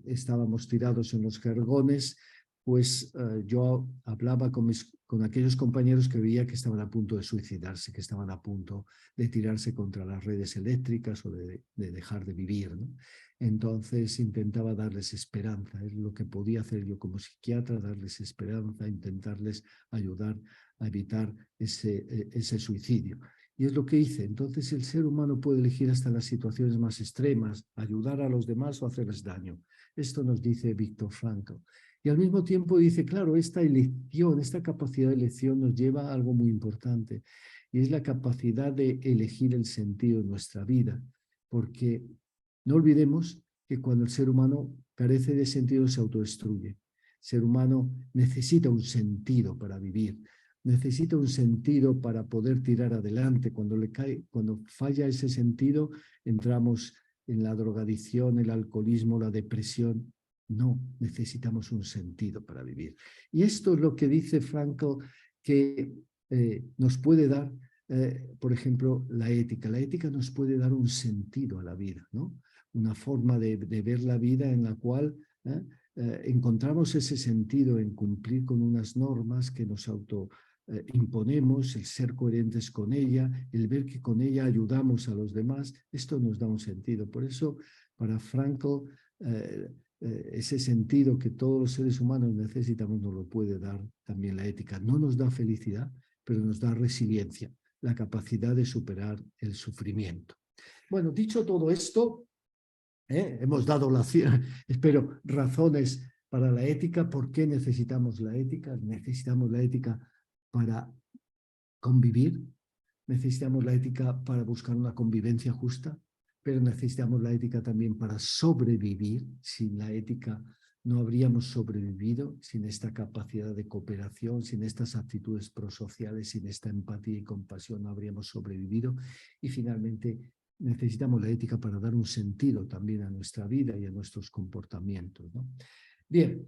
Speaker 4: estábamos tirados en los jergones, pues yo hablaba con aquellos compañeros que veía que estaban a punto de suicidarse, que estaban a punto de tirarse contra las redes eléctricas o de dejar de vivir, ¿no? Entonces intentaba darles esperanza, es lo que podía hacer yo como psiquiatra, darles esperanza, intentarles ayudar a evitar ese suicidio. Y es lo que hice. Entonces el ser humano puede elegir hasta las situaciones más extremas, ayudar a los demás o hacerles daño. Esto nos dice Viktor Frankl. Y al mismo tiempo dice, claro, esta elección, esta capacidad de elección nos lleva a algo muy importante, y es la capacidad de elegir el sentido de nuestra vida. Porque no olvidemos que cuando el ser humano carece de sentido se autodestruye. El ser humano necesita un sentido para vivir, necesita un sentido para poder tirar adelante. Cuando falla ese sentido, entramos en la drogadicción, el alcoholismo, la depresión. No, necesitamos un sentido para vivir. Y esto es lo que dice Frankl que nos puede dar, por ejemplo, la ética. La ética nos puede dar un sentido a la vida, ¿no? Una forma de ver la vida en la cual encontramos ese sentido en cumplir con unas normas que nos imponemos, el ser coherentes con ella, el ver que con ella ayudamos a los demás. Esto nos da un sentido. Por eso, para Frankl, ese sentido que todos los seres humanos necesitamos nos lo puede dar también la ética. No nos da felicidad, pero nos da resiliencia, la capacidad de superar el sufrimiento. Bueno, dicho todo esto, hemos dado, espero, razones para la ética. ¿Por qué necesitamos la ética? Necesitamos la ética para convivir, necesitamos la ética para buscar una convivencia justa, pero necesitamos la ética también para sobrevivir. Sin la ética no habríamos sobrevivido, sin esta capacidad de cooperación, sin estas actitudes prosociales, sin esta empatía y compasión no habríamos sobrevivido. Y finalmente necesitamos la ética para dar un sentido también a nuestra vida y a nuestros comportamientos, ¿no? Bien,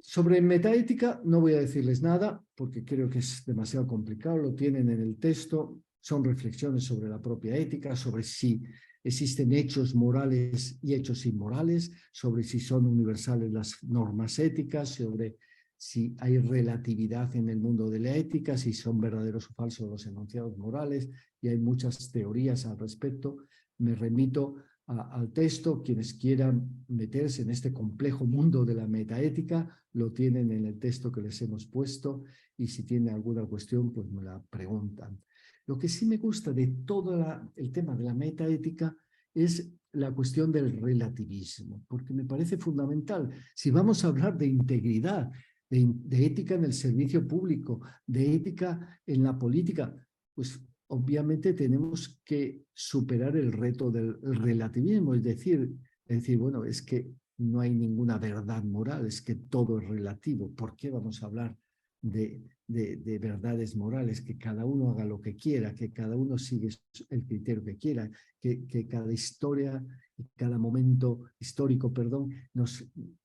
Speaker 4: sobre metaética no voy a decirles nada porque creo que es demasiado complicado, lo tienen en el texto, son reflexiones sobre la propia ética, sobre si existen hechos morales y hechos inmorales, sobre si son universales las normas éticas, sobre si hay relatividad en el mundo de la ética, si son verdaderos o falsos los enunciados morales, y hay muchas teorías al respecto. Me remito al texto. Quienes quieran meterse en este complejo mundo de la metaética, lo tienen en el texto que les hemos puesto, y si tienen alguna cuestión, pues me la preguntan. Lo que sí me gusta de todo el tema de la metaética es la cuestión del relativismo, porque me parece fundamental. Si vamos a hablar de integridad, de ética en el servicio público, de ética en la política, pues obviamente tenemos que superar el reto del relativismo, es decir, bueno, es que no hay ninguna verdad moral, es que todo es relativo. ¿Por qué vamos a hablar de verdades morales? Que cada uno haga lo que quiera, que cada uno sigue el criterio que quiera, que cada historia, cada momento histórico,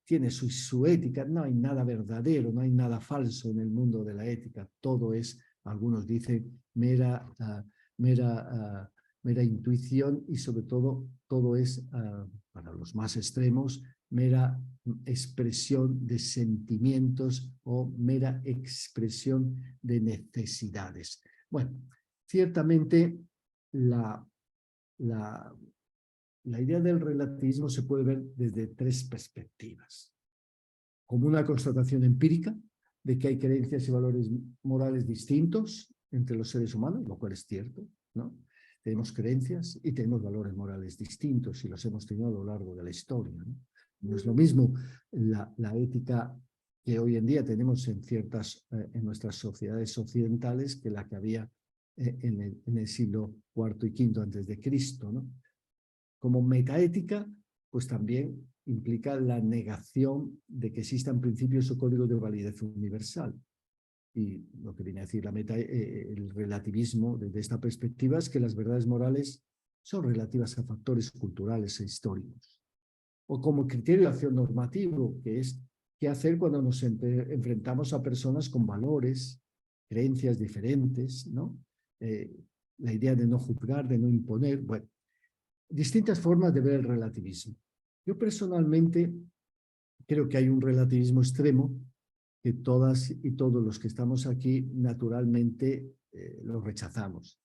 Speaker 4: tiene su ética. No hay nada verdadero, no hay nada falso en el mundo de la ética. Todo es, algunos dicen, mera intuición, y sobre todo es, para los más extremos, mera expresión de sentimientos o mera expresión de necesidades. Bueno, ciertamente la idea del relativismo se puede ver desde tres perspectivas. Como una constatación empírica de que hay creencias y valores morales distintos entre los seres humanos, lo cual es cierto, ¿no? Tenemos creencias y tenemos valores morales distintos y los hemos tenido a lo largo de la historia, ¿no? No es lo mismo la ética que hoy en día tenemos en nuestras sociedades occidentales que la que había en el siglo IV y V antes de Cristo, ¿no? Como metaética, pues también implica la negación de que existan principios o códigos de validez universal. Y lo que viene a decir el relativismo desde esta perspectiva es que las verdades morales son relativas a factores culturales e históricos. O como criterio de acción normativo, que es qué hacer cuando nos enfrentamos a personas con valores, creencias diferentes, ¿no? La idea de no juzgar, de no imponer. Bueno, distintas formas de ver el relativismo. Yo personalmente creo que hay un relativismo extremo que todas y todos los que estamos aquí naturalmente lo rechazamos.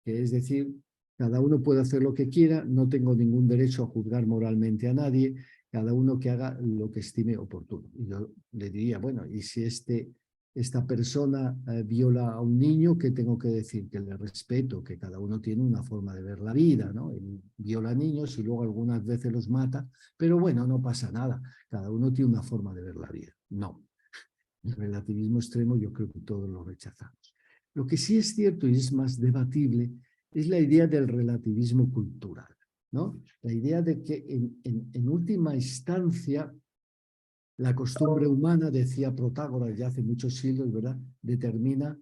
Speaker 4: Que es decir, cada uno puede hacer lo que quiera, no tengo ningún derecho a juzgar moralmente a nadie, cada uno que haga lo que estime oportuno. Y yo le diría, bueno, y si esta persona viola a un niño, ¿qué tengo que decir? Que le respeto, que cada uno tiene una forma de ver la vida, ¿no? Él viola a niños y luego algunas veces los mata, pero bueno, no pasa nada, cada uno tiene una forma de ver la vida. No. El relativismo extremo yo creo que todos lo rechazamos. Lo que sí es cierto y es más debatible es la idea del relativismo cultural, ¿no? La idea de que en última instancia la costumbre humana, decía Protágoras ya hace muchos siglos, ¿verdad?, determina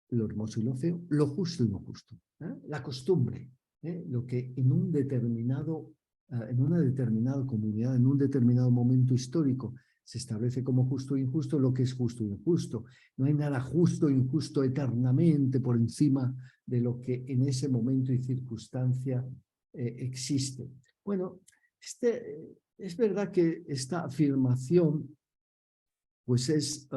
Speaker 4: lo hermoso y lo feo, lo justo y lo justo. La costumbre, lo que en un determinado en una determinada comunidad, en un determinado momento histórico, se establece como justo e injusto lo que es justo e injusto. No hay nada justo e injusto eternamente por encima de lo que en ese momento y circunstancia existe. Bueno, es verdad que esta afirmación pues es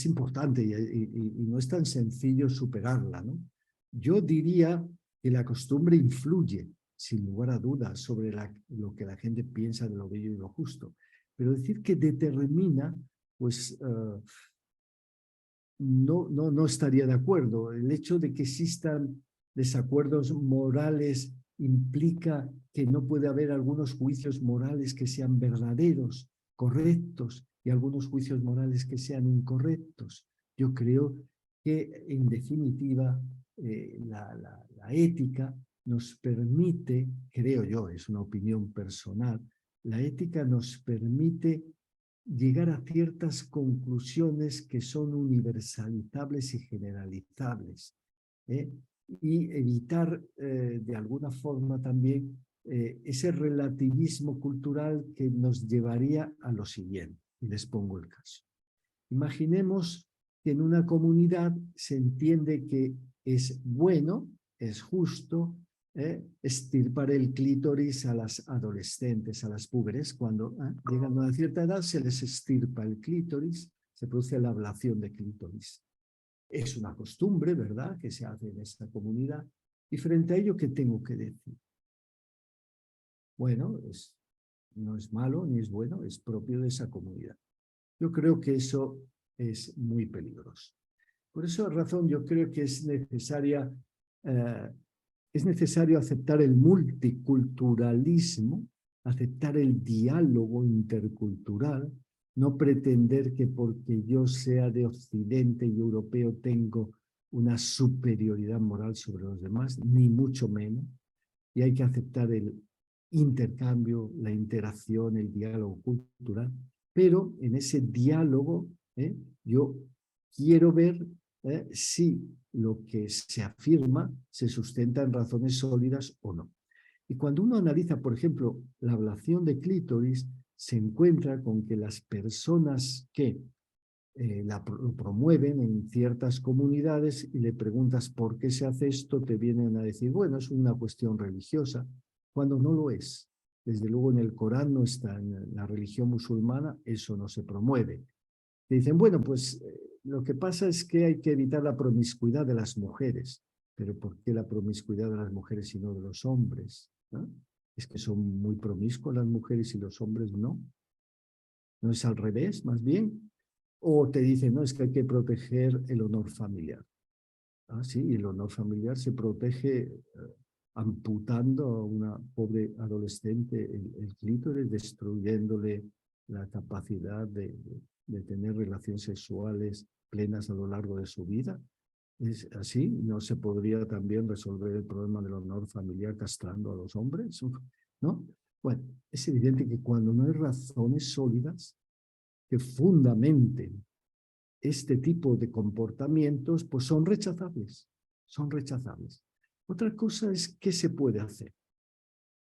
Speaker 4: importante y no es tan sencillo superarla, ¿no? Yo diría que la costumbre influye, sin lugar a dudas, sobre lo que la gente piensa de lo bello y lo justo. Pero decir que determina, pues no estaría de acuerdo. El hecho de que existan desacuerdos morales implica que no puede haber algunos juicios morales que sean verdaderos, correctos, y algunos juicios morales que sean incorrectos. Yo creo que, en definitiva, la ética nos permite, creo yo, es una opinión personal, la ética nos permite llegar a ciertas conclusiones que son universalizables y generalizables, y evitar de alguna forma también ese relativismo cultural que nos llevaría a lo siguiente. Y les pongo el caso. Imaginemos que en una comunidad se entiende que es bueno, es justo, extirpar el clítoris a las adolescentes, a las púberes. Cuando llegan a una cierta edad se les extirpa el clítoris, se produce la ablación de clítoris. Es una costumbre, ¿verdad?, que se hace en esta comunidad. Y frente a ello, ¿qué tengo que decir? Bueno, no es malo ni es bueno, es propio de esa comunidad. Yo creo que eso es muy peligroso. Por esa razón yo creo que es necesario aceptar el multiculturalismo, aceptar el diálogo intercultural, no pretender que porque yo sea de Occidente y europeo tengo una superioridad moral sobre los demás, ni mucho menos, y hay que aceptar el intercambio, la interacción, el diálogo cultural, pero en ese diálogo yo quiero ver si lo que se afirma se sustenta en razones sólidas o no. Y cuando uno analiza, por ejemplo, la ablación de clítoris, se encuentra con que las personas que lo promueven en ciertas comunidades y le preguntas por qué se hace esto, te vienen a decir, bueno, es una cuestión religiosa, cuando no lo es. Desde luego en el Corán no está, en la religión musulmana eso no se promueve. Te dicen, bueno, pues lo que pasa es que hay que evitar la promiscuidad de las mujeres. Pero ¿por qué la promiscuidad de las mujeres y no de los hombres? ¿No? ¿Es que son muy promiscuas las mujeres y los hombres no? ¿No es al revés, más bien? O te dicen, no, es que hay que proteger el honor familiar. Ah, sí, el honor familiar se protege amputando a una pobre adolescente el clítoris, destruyéndole la capacidad de tener relaciones sexuales plenas a lo largo de su vida. ¿Es así? ¿No se podría también resolver el problema del honor familiar castrando a los hombres? ¿No? Bueno, es evidente que cuando no hay razones sólidas que fundamenten este tipo de comportamientos, pues son rechazables. Son rechazables. Otra cosa es qué se puede hacer.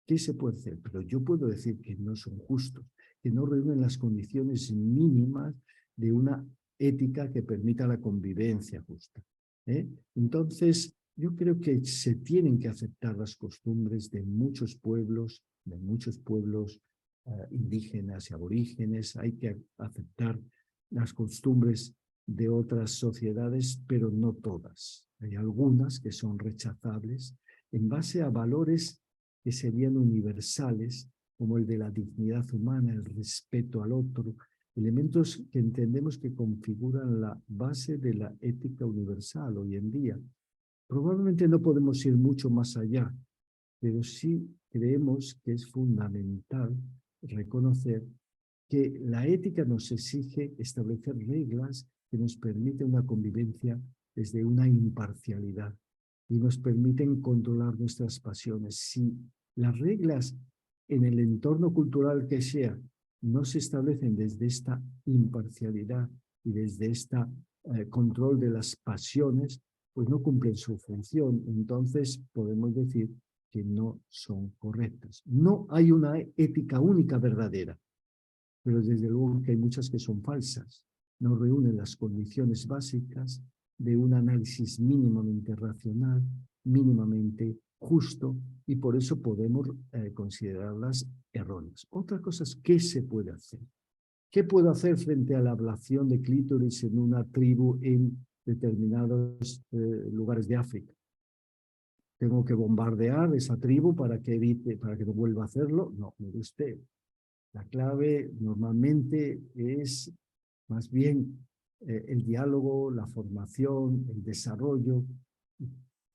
Speaker 4: ¿Qué se puede hacer? Pero yo puedo decir que no son justos, que no reúnen las condiciones mínimas de una ética que permita la convivencia justa. Entonces, yo creo que se tienen que aceptar las costumbres de muchos pueblos indígenas y aborígenes. Hay que aceptar las costumbres de otras sociedades, pero no todas. Hay algunas que son rechazables en base a valores que serían universales, como el de la dignidad humana, el respeto al otro, elementos que entendemos que configuran la base de la ética universal hoy en día. Probablemente no podemos ir mucho más allá, pero sí creemos que es fundamental reconocer que la ética nos exige establecer reglas que nos permiten una convivencia desde una imparcialidad y nos permiten controlar nuestras pasiones. Si las reglas en el entorno cultural que sea no se establecen desde esta imparcialidad y desde este control de las pasiones, pues no cumplen su función. Entonces podemos decir que no son correctas. No hay una ética única verdadera, pero desde luego que hay muchas que son falsas. No reúnen las condiciones básicas de un análisis mínimamente racional, mínimamente justo, y por eso podemos considerarlas erróneas. Otra cosa es qué se puede hacer. ¿Qué puedo hacer frente a la ablación de clítoris en una tribu en determinados lugares de África? ¿Tengo que bombardear esa tribu para que evite, para que no vuelva a hacerlo? No, mire usted. La clave normalmente es más bien el diálogo, la formación, el desarrollo.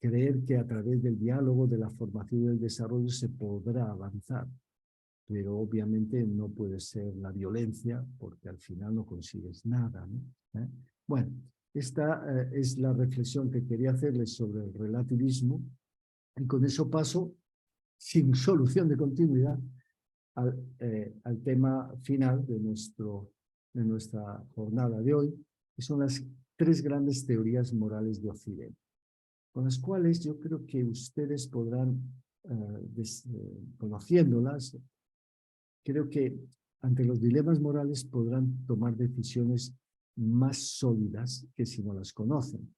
Speaker 4: Creer que a través del diálogo, de la formación y del desarrollo se podrá avanzar. Pero obviamente no puede ser la violencia, porque al final no consigues nada, ¿no? Bueno, esta es la reflexión que quería hacerles sobre el relativismo, y con eso paso, sin solución de continuidad, al tema final de nuestra jornada de hoy, que son las 3 grandes teorías morales de Occidente, con las cuales yo creo que ustedes podrán, conociéndolas, creo que ante los dilemas morales podrán tomar decisiones más sólidas que si no las conocen.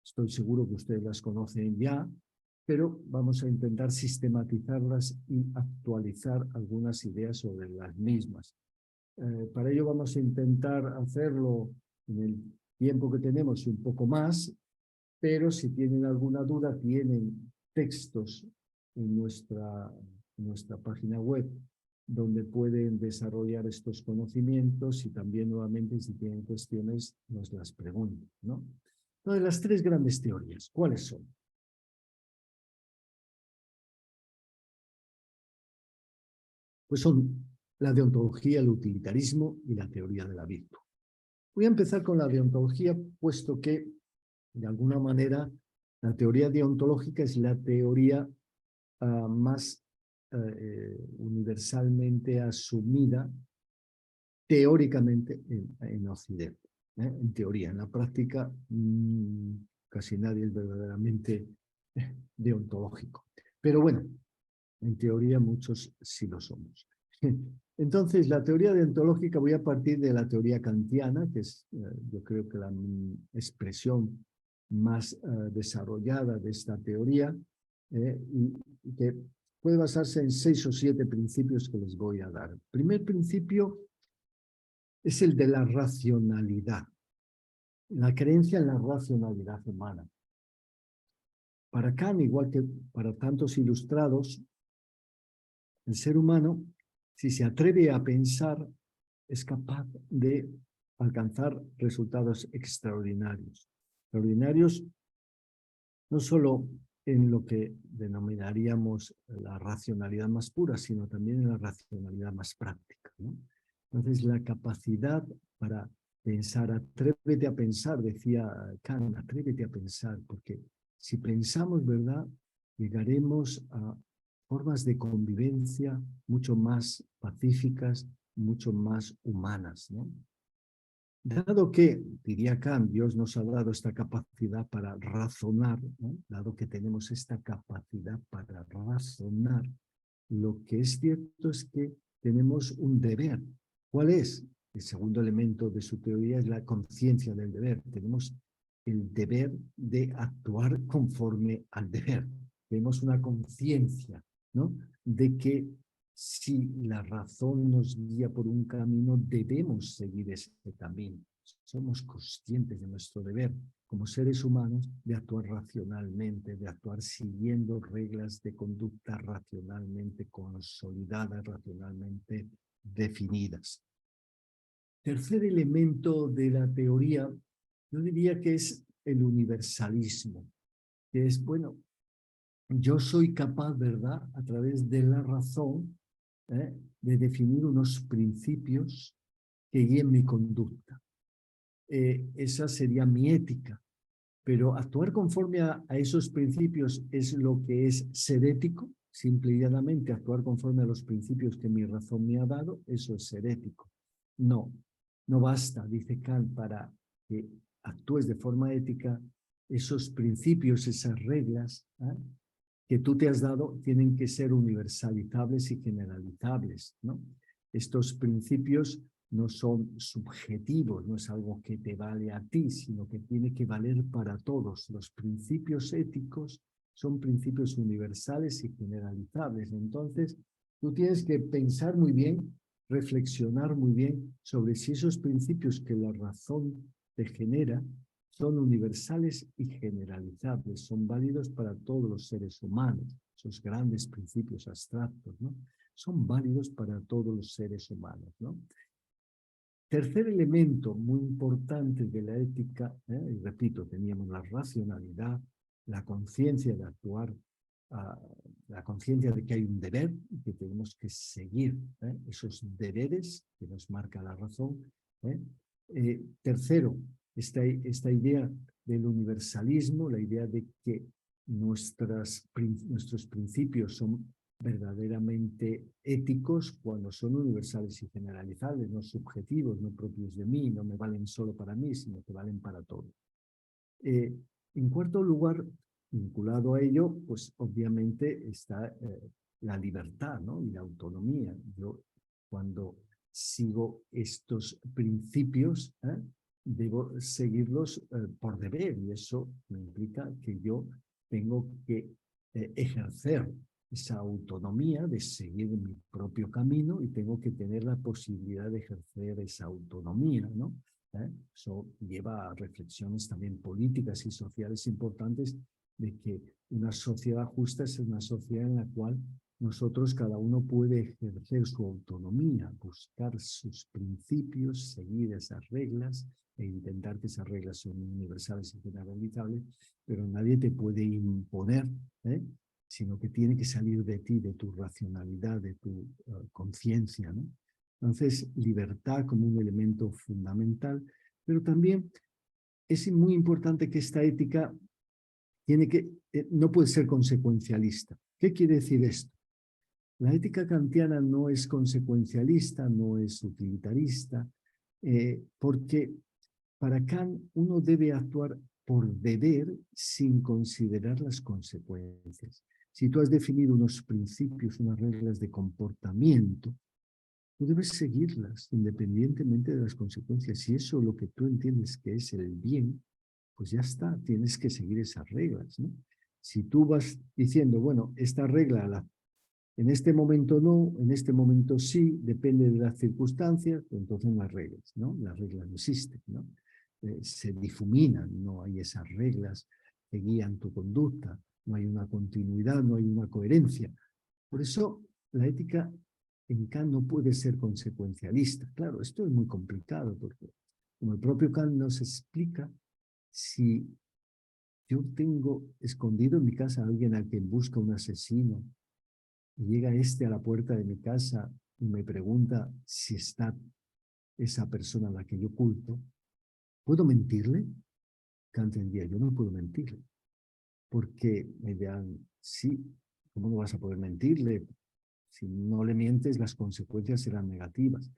Speaker 4: Estoy seguro que ustedes las conocen ya, pero vamos a intentar sistematizarlas y actualizar algunas ideas sobre las mismas. Para ello vamos a intentar hacerlo en el tiempo que tenemos y un poco más, pero si tienen alguna duda, tienen textos en nuestra página web donde pueden desarrollar estos conocimientos, y también nuevamente si tienen cuestiones nos las pregunten, ¿no? Entonces, las 3 grandes teorías, ¿cuáles son? Pues son la deontología, el utilitarismo y la teoría de la virtud. Voy a empezar con la deontología, puesto que, de alguna manera, la teoría deontológica es la teoría más universalmente asumida teóricamente en Occidente. En teoría, en la práctica, casi nadie es verdaderamente deontológico. Pero bueno, en teoría muchos sí lo somos. Entonces, la teoría deontológica, voy a partir de la teoría kantiana, que es yo creo que la expresión más desarrollada de esta teoría, y que puede basarse en 6 o 7 principios que les voy a dar. El primer principio es el de la racionalidad, la creencia en la racionalidad humana. Para Kant, igual que para tantos ilustrados, el ser humano, si se atreve a pensar, es capaz de alcanzar resultados extraordinarios. Extraordinarios no solo en lo que denominaríamos la racionalidad más pura, sino también en la racionalidad más práctica, ¿no? Entonces, la capacidad para pensar, atrévete a pensar, decía Kant, atrévete a pensar, porque si pensamos, ¿verdad?, llegaremos a formas de convivencia mucho más pacíficas, mucho más humanas, ¿no? Dado que, diría Kant, Dios nos ha dado esta capacidad para razonar, ¿no? Dado que tenemos esta capacidad para razonar, lo que es cierto es que tenemos un deber. ¿Cuál es? El segundo elemento de su teoría es la conciencia del deber. Tenemos el deber de actuar conforme al deber. Tenemos una conciencia, ¿no?, de que si la razón nos guía por un camino, debemos seguir ese camino. Somos conscientes de nuestro deber como seres humanos de actuar racionalmente, de actuar siguiendo reglas de conducta racionalmente consolidadas, racionalmente definidas. Tercer elemento de la teoría, yo diría que es el universalismo, que es, bueno, yo soy capaz, ¿verdad?, a través de la razón, de definir unos principios que guíen mi conducta. Esa sería mi ética, pero actuar conforme a esos principios es lo que es ser ético. Simple y llanamente actuar conforme a los principios que mi razón me ha dado, eso es ser ético. No, no basta, dice Kant, para que actúes de forma ética, esos principios, esas reglas, que tú te has dado tienen que ser universalizables y generalizables, ¿no? Estos principios no son subjetivos, no es algo que te vale a ti, sino que tiene que valer para todos. Los principios éticos son principios universales y generalizables. Entonces, tú tienes que pensar muy bien, reflexionar muy bien sobre si esos principios que la razón te genera son universales y generalizables, son válidos para todos los seres humanos. Esos grandes principios abstractos, ¿no? Son válidos para todos los seres humanos, ¿no? Tercer elemento muy importante de la ética, y repito, teníamos la racionalidad, la conciencia de actuar, la conciencia de que hay un deber y que tenemos que seguir esos deberes que nos marca la razón. Tercero, esta idea del universalismo, la idea de que nuestros principios son verdaderamente éticos cuando son universales y generalizables, no subjetivos, no propios de mí, no me valen solo para mí, sino que valen para todos. En cuarto lugar, vinculado a ello, pues obviamente está la libertad, ¿no? Y la autonomía. Yo cuando sigo estos principios, debo seguirlos por deber, y eso me implica que yo tengo que ejercer esa autonomía de seguir mi propio camino y tengo que tener la posibilidad de ejercer esa autonomía, ¿no? Eso lleva a reflexiones también políticas y sociales importantes de que una sociedad justa es una sociedad en la cual nosotros, cada uno puede ejercer su autonomía, buscar sus principios, seguir esas reglas e intentar que esas reglas son universales y generalizables, pero nadie te puede imponer, sino que tiene que salir de ti, de tu racionalidad, de tu conciencia, ¿no? Entonces, libertad como un elemento fundamental, pero también es muy importante que esta ética no puede ser consecuencialista. ¿Qué quiere decir esto? La ética kantiana no es consecuencialista, no es utilitarista, porque para Kant uno debe actuar por deber sin considerar las consecuencias. Si tú has definido unos principios, unas reglas de comportamiento, tú debes seguirlas independientemente de las consecuencias. Si eso es lo que tú entiendes que es el bien, pues ya está, tienes que seguir esas reglas, ¿no? Si tú vas diciendo, bueno, esta regla en este momento no, en este momento sí, depende de las circunstancias, pues entonces las reglas, ¿no? Las reglas no existen, ¿no? Se difuminan, no hay esas reglas que guían tu conducta, no hay una continuidad, no hay una coherencia. Por eso la ética en Kant no puede ser consecuencialista. Claro, esto es muy complicado porque, como el propio Kant nos explica, si yo tengo escondido en mi casa a alguien a quien busca un asesino y llega a la puerta de mi casa y me pregunta si está esa persona a la que yo culto, ¿puedo mentirle? Kant diría, yo no puedo mentirle. Porque me dirán, sí, ¿cómo no vas a poder mentirle? Si no le mientes, las consecuencias serán negativas.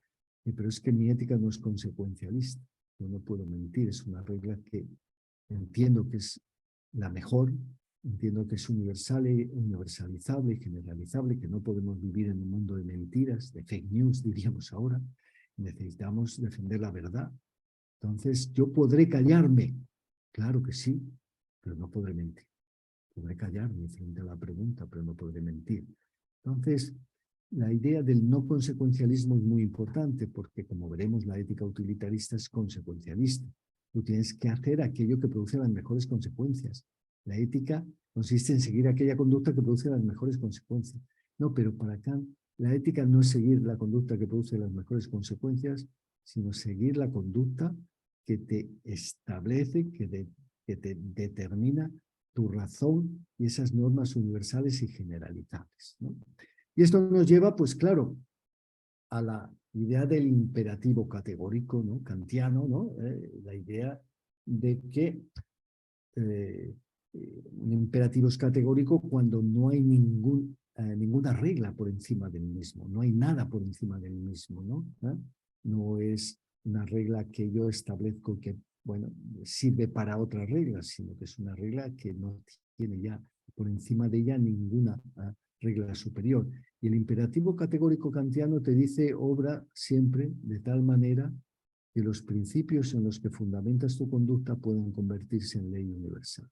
Speaker 4: Pero es que mi ética no es consecuencialista. Yo no puedo mentir, es una regla que entiendo que es la mejor, entiendo que es universalizable y generalizable, que no podemos vivir en un mundo de mentiras, de fake news, diríamos ahora. Necesitamos defender la verdad. Entonces, yo podré callarme, claro que sí, pero no podré mentir. Podré callarme frente a la pregunta, pero no podré mentir. Entonces, la idea del no consecuencialismo es muy importante porque, como veremos, la ética utilitarista es consecuencialista. Tú tienes que hacer aquello que produce las mejores consecuencias. La ética consiste en seguir aquella conducta que produce las mejores consecuencias. No, pero para Kant, la ética no es seguir la conducta que produce las mejores consecuencias, sino seguir la conducta que te establece, que te determina tu razón y esas normas universales y generalizables, ¿no? Y esto nos lleva, pues claro, a la idea del imperativo categórico, ¿no? Kantiano, ¿no? La idea de que un imperativo es categórico cuando no hay ninguna regla por encima del mismo, no hay nada por encima del mismo, ¿no? No es una regla que yo establezco que, bueno, sirve para otras reglas, sino que es una regla que no tiene ya por encima de ella ninguna regla superior. Y el imperativo categórico kantiano te dice obra siempre de tal manera que los principios en los que fundamentas tu conducta pueden convertirse en ley universal.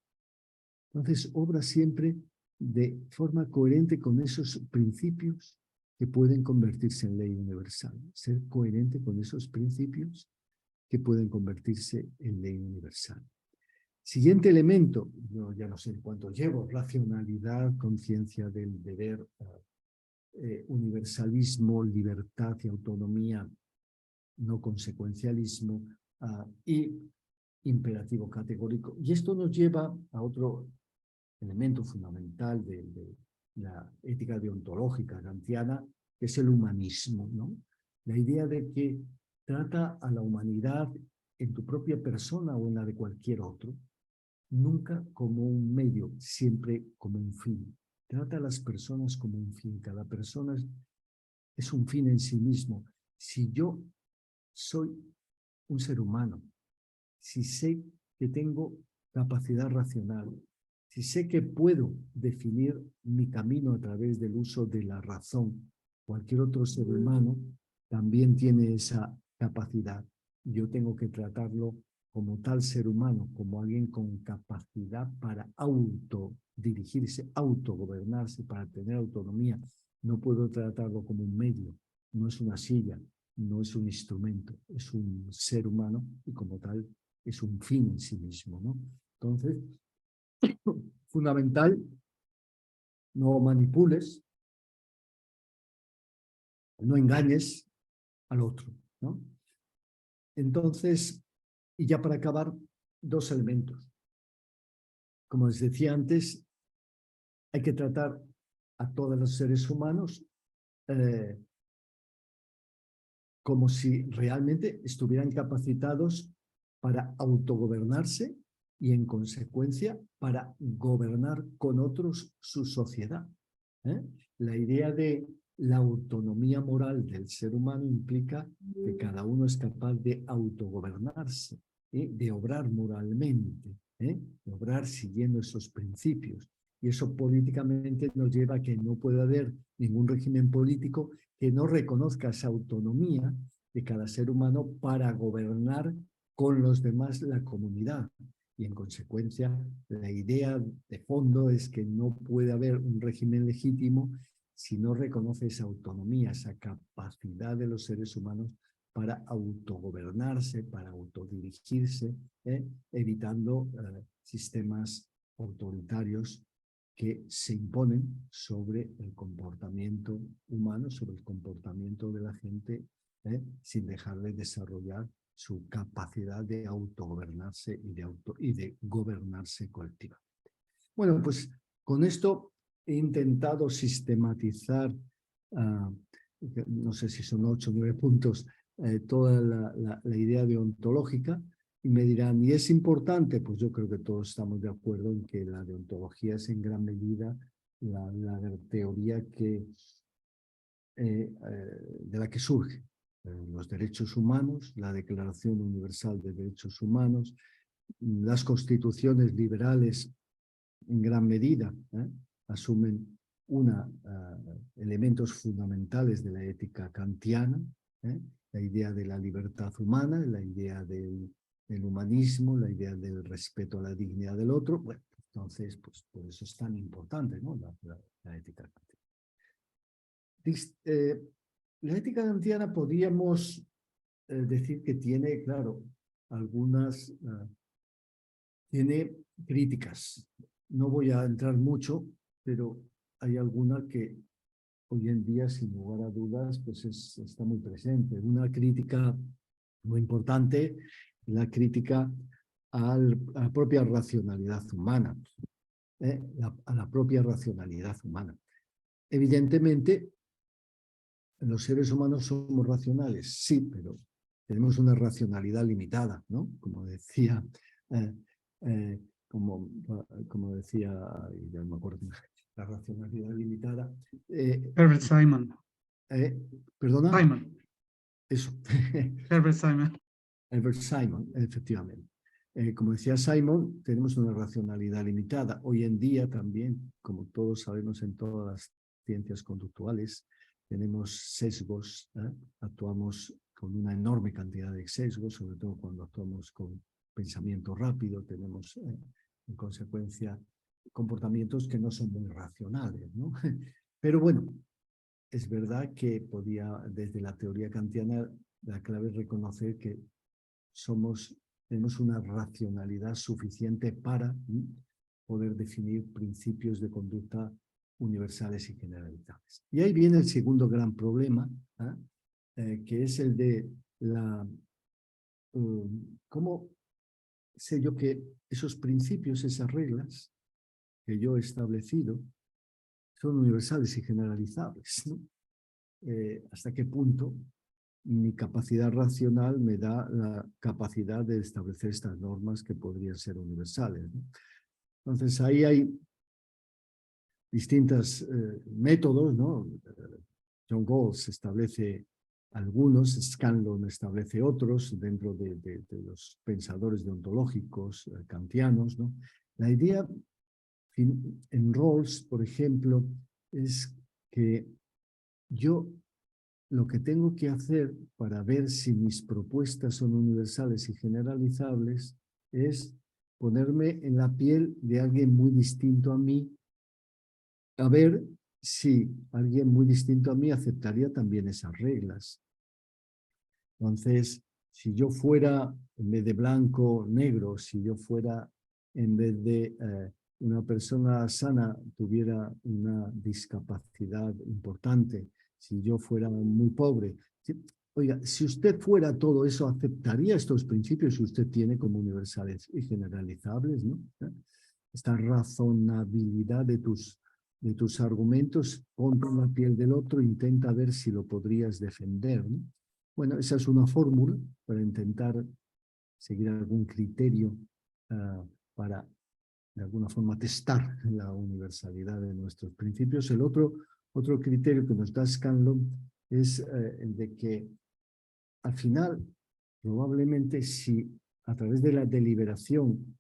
Speaker 4: Entonces, obra siempre de forma coherente con esos principios que pueden convertirse en ley universal. Ser coherente con esos principios que pueden convertirse en ley universal. Siguiente elemento, yo ya no sé cuánto llevo, racionalidad, conciencia del deber, universalismo, libertad y autonomía, no consecuencialismo y imperativo categórico. Y esto nos lleva a otro elemento fundamental de la ética deontológica kantiana, que es el humanismo, ¿no? La idea de que trata a la humanidad en tu propia persona o en la de cualquier otro, nunca como un medio, siempre como un fin. Trata a las personas como un fin. Cada persona es un fin en sí mismo. Si yo soy un ser humano, si sé que tengo capacidad racional, si sé que puedo definir mi camino a través del uso de la razón, cualquier otro ser humano también tiene esa capacidad. Yo tengo que tratarlo como tal ser humano, como alguien con capacidad para autodirigirse, autogobernarse, para tener autonomía. No puedo tratarlo como un medio, no es una silla, no es un instrumento, es un ser humano y como tal es un fin en sí mismo, ¿no? Entonces, fundamental, no manipules, no engañes al otro, ¿no? Entonces, y ya para acabar, dos elementos. Como les decía antes, hay que tratar a todos los seres humanos como si realmente estuvieran capacitados para autogobernarse y, en consecuencia, para gobernar con otros su sociedad. La idea de la autonomía moral del ser humano implica que cada uno es capaz de autogobernarse, de obrar moralmente, de obrar siguiendo esos principios. Y eso políticamente nos lleva a que no puede haber ningún régimen político que no reconozca esa autonomía de cada ser humano para gobernar con los demás la comunidad. Y en consecuencia, la idea de fondo es que no puede haber un régimen legítimo si no reconoce esa autonomía, esa capacidad de los seres humanos para autogobernarse, para autodirigirse, evitando sistemas autoritarios que se imponen sobre el comportamiento humano, sobre el comportamiento de la gente, sin dejarle desarrollar su capacidad de autogobernarse y de gobernarse colectivamente. Bueno, pues con esto he intentado sistematizar, no sé si son 8 o 9 puntos, toda la idea deontológica, y me dirán, ¿y es importante? Pues yo creo que todos estamos de acuerdo en que la deontología es en gran medida la teoría que, de la que surge los derechos humanos, la Declaración Universal de Derechos Humanos, las constituciones liberales en gran medida asumen elementos fundamentales de la ética kantiana, la idea de la libertad humana, la idea del humanismo, la idea del respeto a la dignidad del otro. Bueno, entonces, pues por eso es tan importante, ¿no? la ética kantiana. La ética kantiana podríamos decir que tiene, claro, algunas, tiene críticas. No voy a entrar mucho, pero hay alguna que hoy en día, sin lugar a dudas, pues está muy presente. Una crítica muy importante, la crítica a la propia racionalidad humana, a la propia racionalidad humana. Evidentemente, los seres humanos somos racionales, sí, pero tenemos una racionalidad limitada, ¿no? Como decía, como decía, ya no me acuerdo, la racionalidad limitada.
Speaker 5: Herbert Simon.
Speaker 4: ¿Perdona?
Speaker 5: Simon.
Speaker 4: Eso.
Speaker 5: Herbert Simon.
Speaker 4: Herbert Simon, efectivamente. como decía Simon, tenemos una racionalidad limitada. Hoy en día también, como todos sabemos en todas las ciencias conductuales, tenemos sesgos, actuamos con una enorme cantidad de sesgos, sobre todo cuando actuamos con pensamiento rápido, tenemos en consecuencia comportamientos que no son muy racionales, ¿no? Pero bueno, es verdad que desde la teoría kantiana, la clave es reconocer que tenemos una racionalidad suficiente para poder definir principios de conducta universales y generalizables. Y ahí viene el segundo gran problema, que es el de cómo sé yo que esos principios, esas reglas que yo he establecido, son universales y generalizables, ¿no? ¿Hasta qué punto mi capacidad racional me da la capacidad de establecer estas normas que podrían ser universales, ¿no? Entonces, ahí hay distintos métodos, ¿no? John Rawls establece algunos, Scanlon establece otros dentro de los pensadores deontológicos kantianos, ¿no? La idea en Rawls, por ejemplo, es que yo lo que tengo que hacer para ver si mis propuestas son universales y generalizables es ponerme en la piel de alguien muy distinto a mí, a ver si alguien muy distinto a mí aceptaría también esas reglas. Entonces, si yo fuera, en vez de blanco, negro, si yo fuera, en vez de una persona sana, tuviera una discapacidad importante, si yo fuera muy pobre. Oiga, si usted fuera todo eso, ¿aceptaría estos principios que usted tiene como universales y generalizables, ¿no? Esta razonabilidad de tus argumentos, ponte en la piel del otro, intenta ver si lo podrías defender, ¿no? Bueno, esa es una fórmula para intentar seguir algún criterio para, de alguna forma, testar la universalidad de nuestros principios. El otro criterio que nos da Scanlon es el de que, al final, probablemente si a través de la deliberación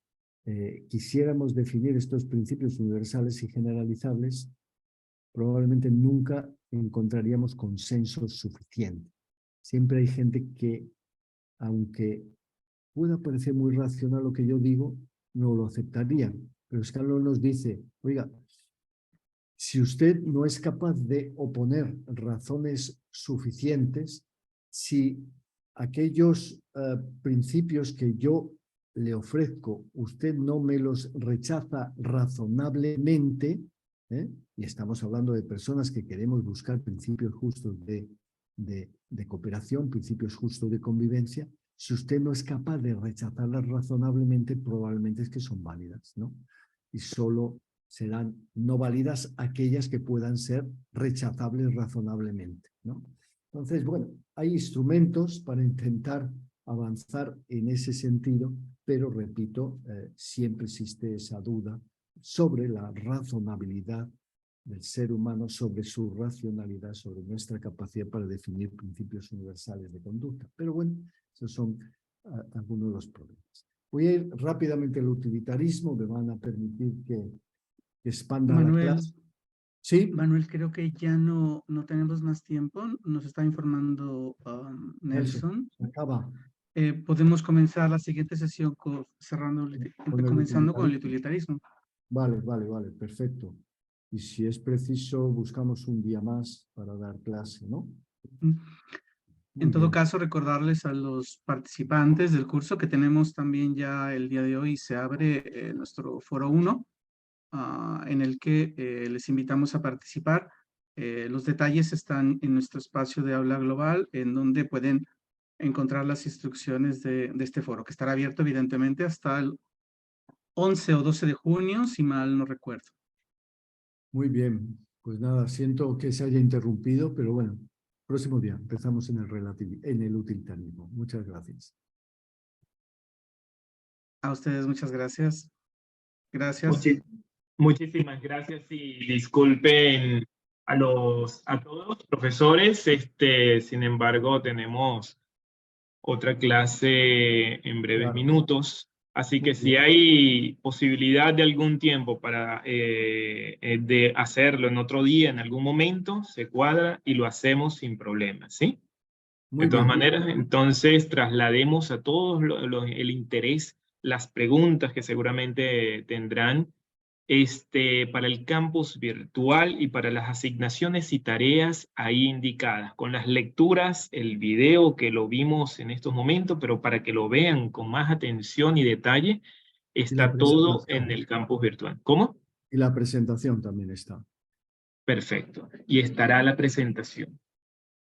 Speaker 4: quisiéramos definir estos principios universales y generalizables, probablemente nunca encontraríamos consenso suficiente. Siempre hay gente que, aunque pueda parecer muy racional lo que yo digo, no lo aceptarían. Pero Scanlon nos dice, oiga, si usted no es capaz de oponer razones suficientes, si aquellos principios que yo le ofrezco, usted no me los rechaza razonablemente, y estamos hablando de personas que queremos buscar principios justos de cooperación, principios justos de convivencia, si usted no es capaz de rechazarlas razonablemente, probablemente es que son válidas, ¿no? Y solo serán no válidas aquellas que puedan ser rechazables razonablemente, ¿no? Entonces, bueno, hay instrumentos para intentar avanzar en ese sentido, pero repito, siempre existe esa duda sobre la razonabilidad del ser humano, sobre su racionalidad, sobre nuestra capacidad para definir principios universales de conducta. Pero bueno, esos son algunos de los problemas. Voy a ir rápidamente al utilitarismo, me van a permitir que expanda la clase. Sí.
Speaker 5: Manuel, creo que ya no tenemos más tiempo. Nos está informando Nelson.
Speaker 4: Se acaba.
Speaker 5: Podemos comenzar la siguiente sesión comenzando con el utilitarismo.
Speaker 4: Vale, perfecto. Y si es preciso, buscamos un día más para dar clase, ¿no?
Speaker 5: En todo caso, recordarles a los participantes del curso que tenemos también ya el día de hoy, se abre nuestro foro 1, en el que les invitamos a participar. Los detalles están en nuestro espacio de aula global, en donde pueden encontrar las instrucciones de este foro, que estará abierto evidentemente hasta el 11 o 12 de junio, si mal no recuerdo.
Speaker 4: Muy bien, pues nada, siento que se haya interrumpido, pero bueno, próximo día empezamos en el utilitarismo. Muchas gracias.
Speaker 5: A ustedes muchas gracias. Gracias.
Speaker 3: Muchísimas gracias y disculpen a todos los profesores. Sin embargo, tenemos otra clase en breves minutos. Así que si hay posibilidad de algún tiempo para de hacerlo en otro día, en algún momento, se cuadra y lo hacemos sin problemas, ¿sí?
Speaker 4: Muy
Speaker 3: De todas
Speaker 4: bien.
Speaker 3: maneras, entonces traslademos a todos el interés, las preguntas que seguramente tendrán para el campus virtual y para las asignaciones y tareas ahí indicadas, con las lecturas, el video que lo vimos en estos momentos, pero para que lo vean con más atención y detalle,
Speaker 4: Y la
Speaker 3: está todo en
Speaker 4: presentación.
Speaker 3: el campus virtual. ¿Cómo?
Speaker 4: Y la presentación también está.
Speaker 3: Perfecto. Y estará la presentación.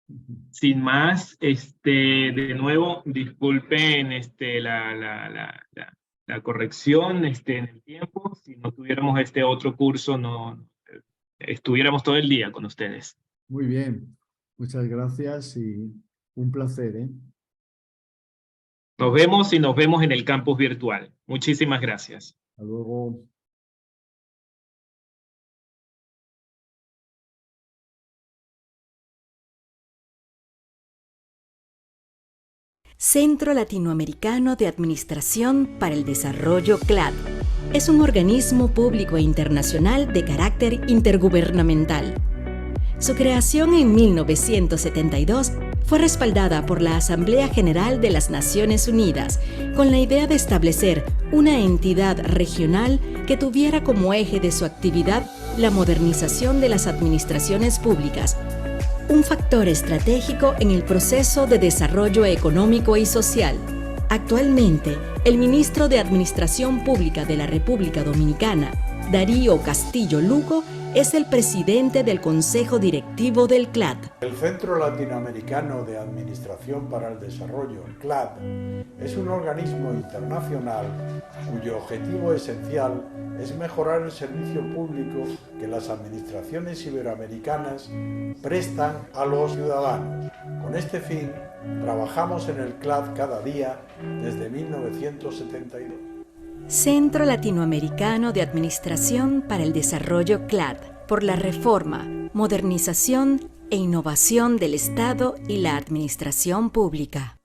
Speaker 4: Ujú.
Speaker 3: Sin más, de nuevo, disculpen la corrección en el tiempo. Si no tuviéramos este otro curso, no estuviéramos todo el día con ustedes.
Speaker 4: Muy bien. Muchas gracias y un placer, ¿eh?
Speaker 3: Nos vemos y nos vemos en el campus virtual. Muchísimas gracias.
Speaker 4: Hasta luego.
Speaker 1: Centro Latinoamericano de Administración para el Desarrollo CLAD. Es un organismo público e internacional de carácter intergubernamental. Su creación en 1972 fue respaldada por la Asamblea General de las Naciones Unidas con la idea de establecer una entidad regional que tuviera como eje de su actividad la modernización de las administraciones públicas, un factor estratégico en el proceso de desarrollo económico y social. Actualmente, el ministro de Administración Pública de la República Dominicana, Darío Castillo Lugo, es el presidente del Consejo Directivo del CLAD.
Speaker 2: El Centro Latinoamericano de Administración para el Desarrollo, CLAD, es un organismo internacional cuyo objetivo esencial es mejorar el servicio público que las administraciones iberoamericanas prestan a los ciudadanos. Con este fin, trabajamos en el CLAD cada día desde 1972.
Speaker 1: Centro Latinoamericano de Administración para el Desarrollo CLAD, por la reforma, modernización e innovación del Estado y la administración pública.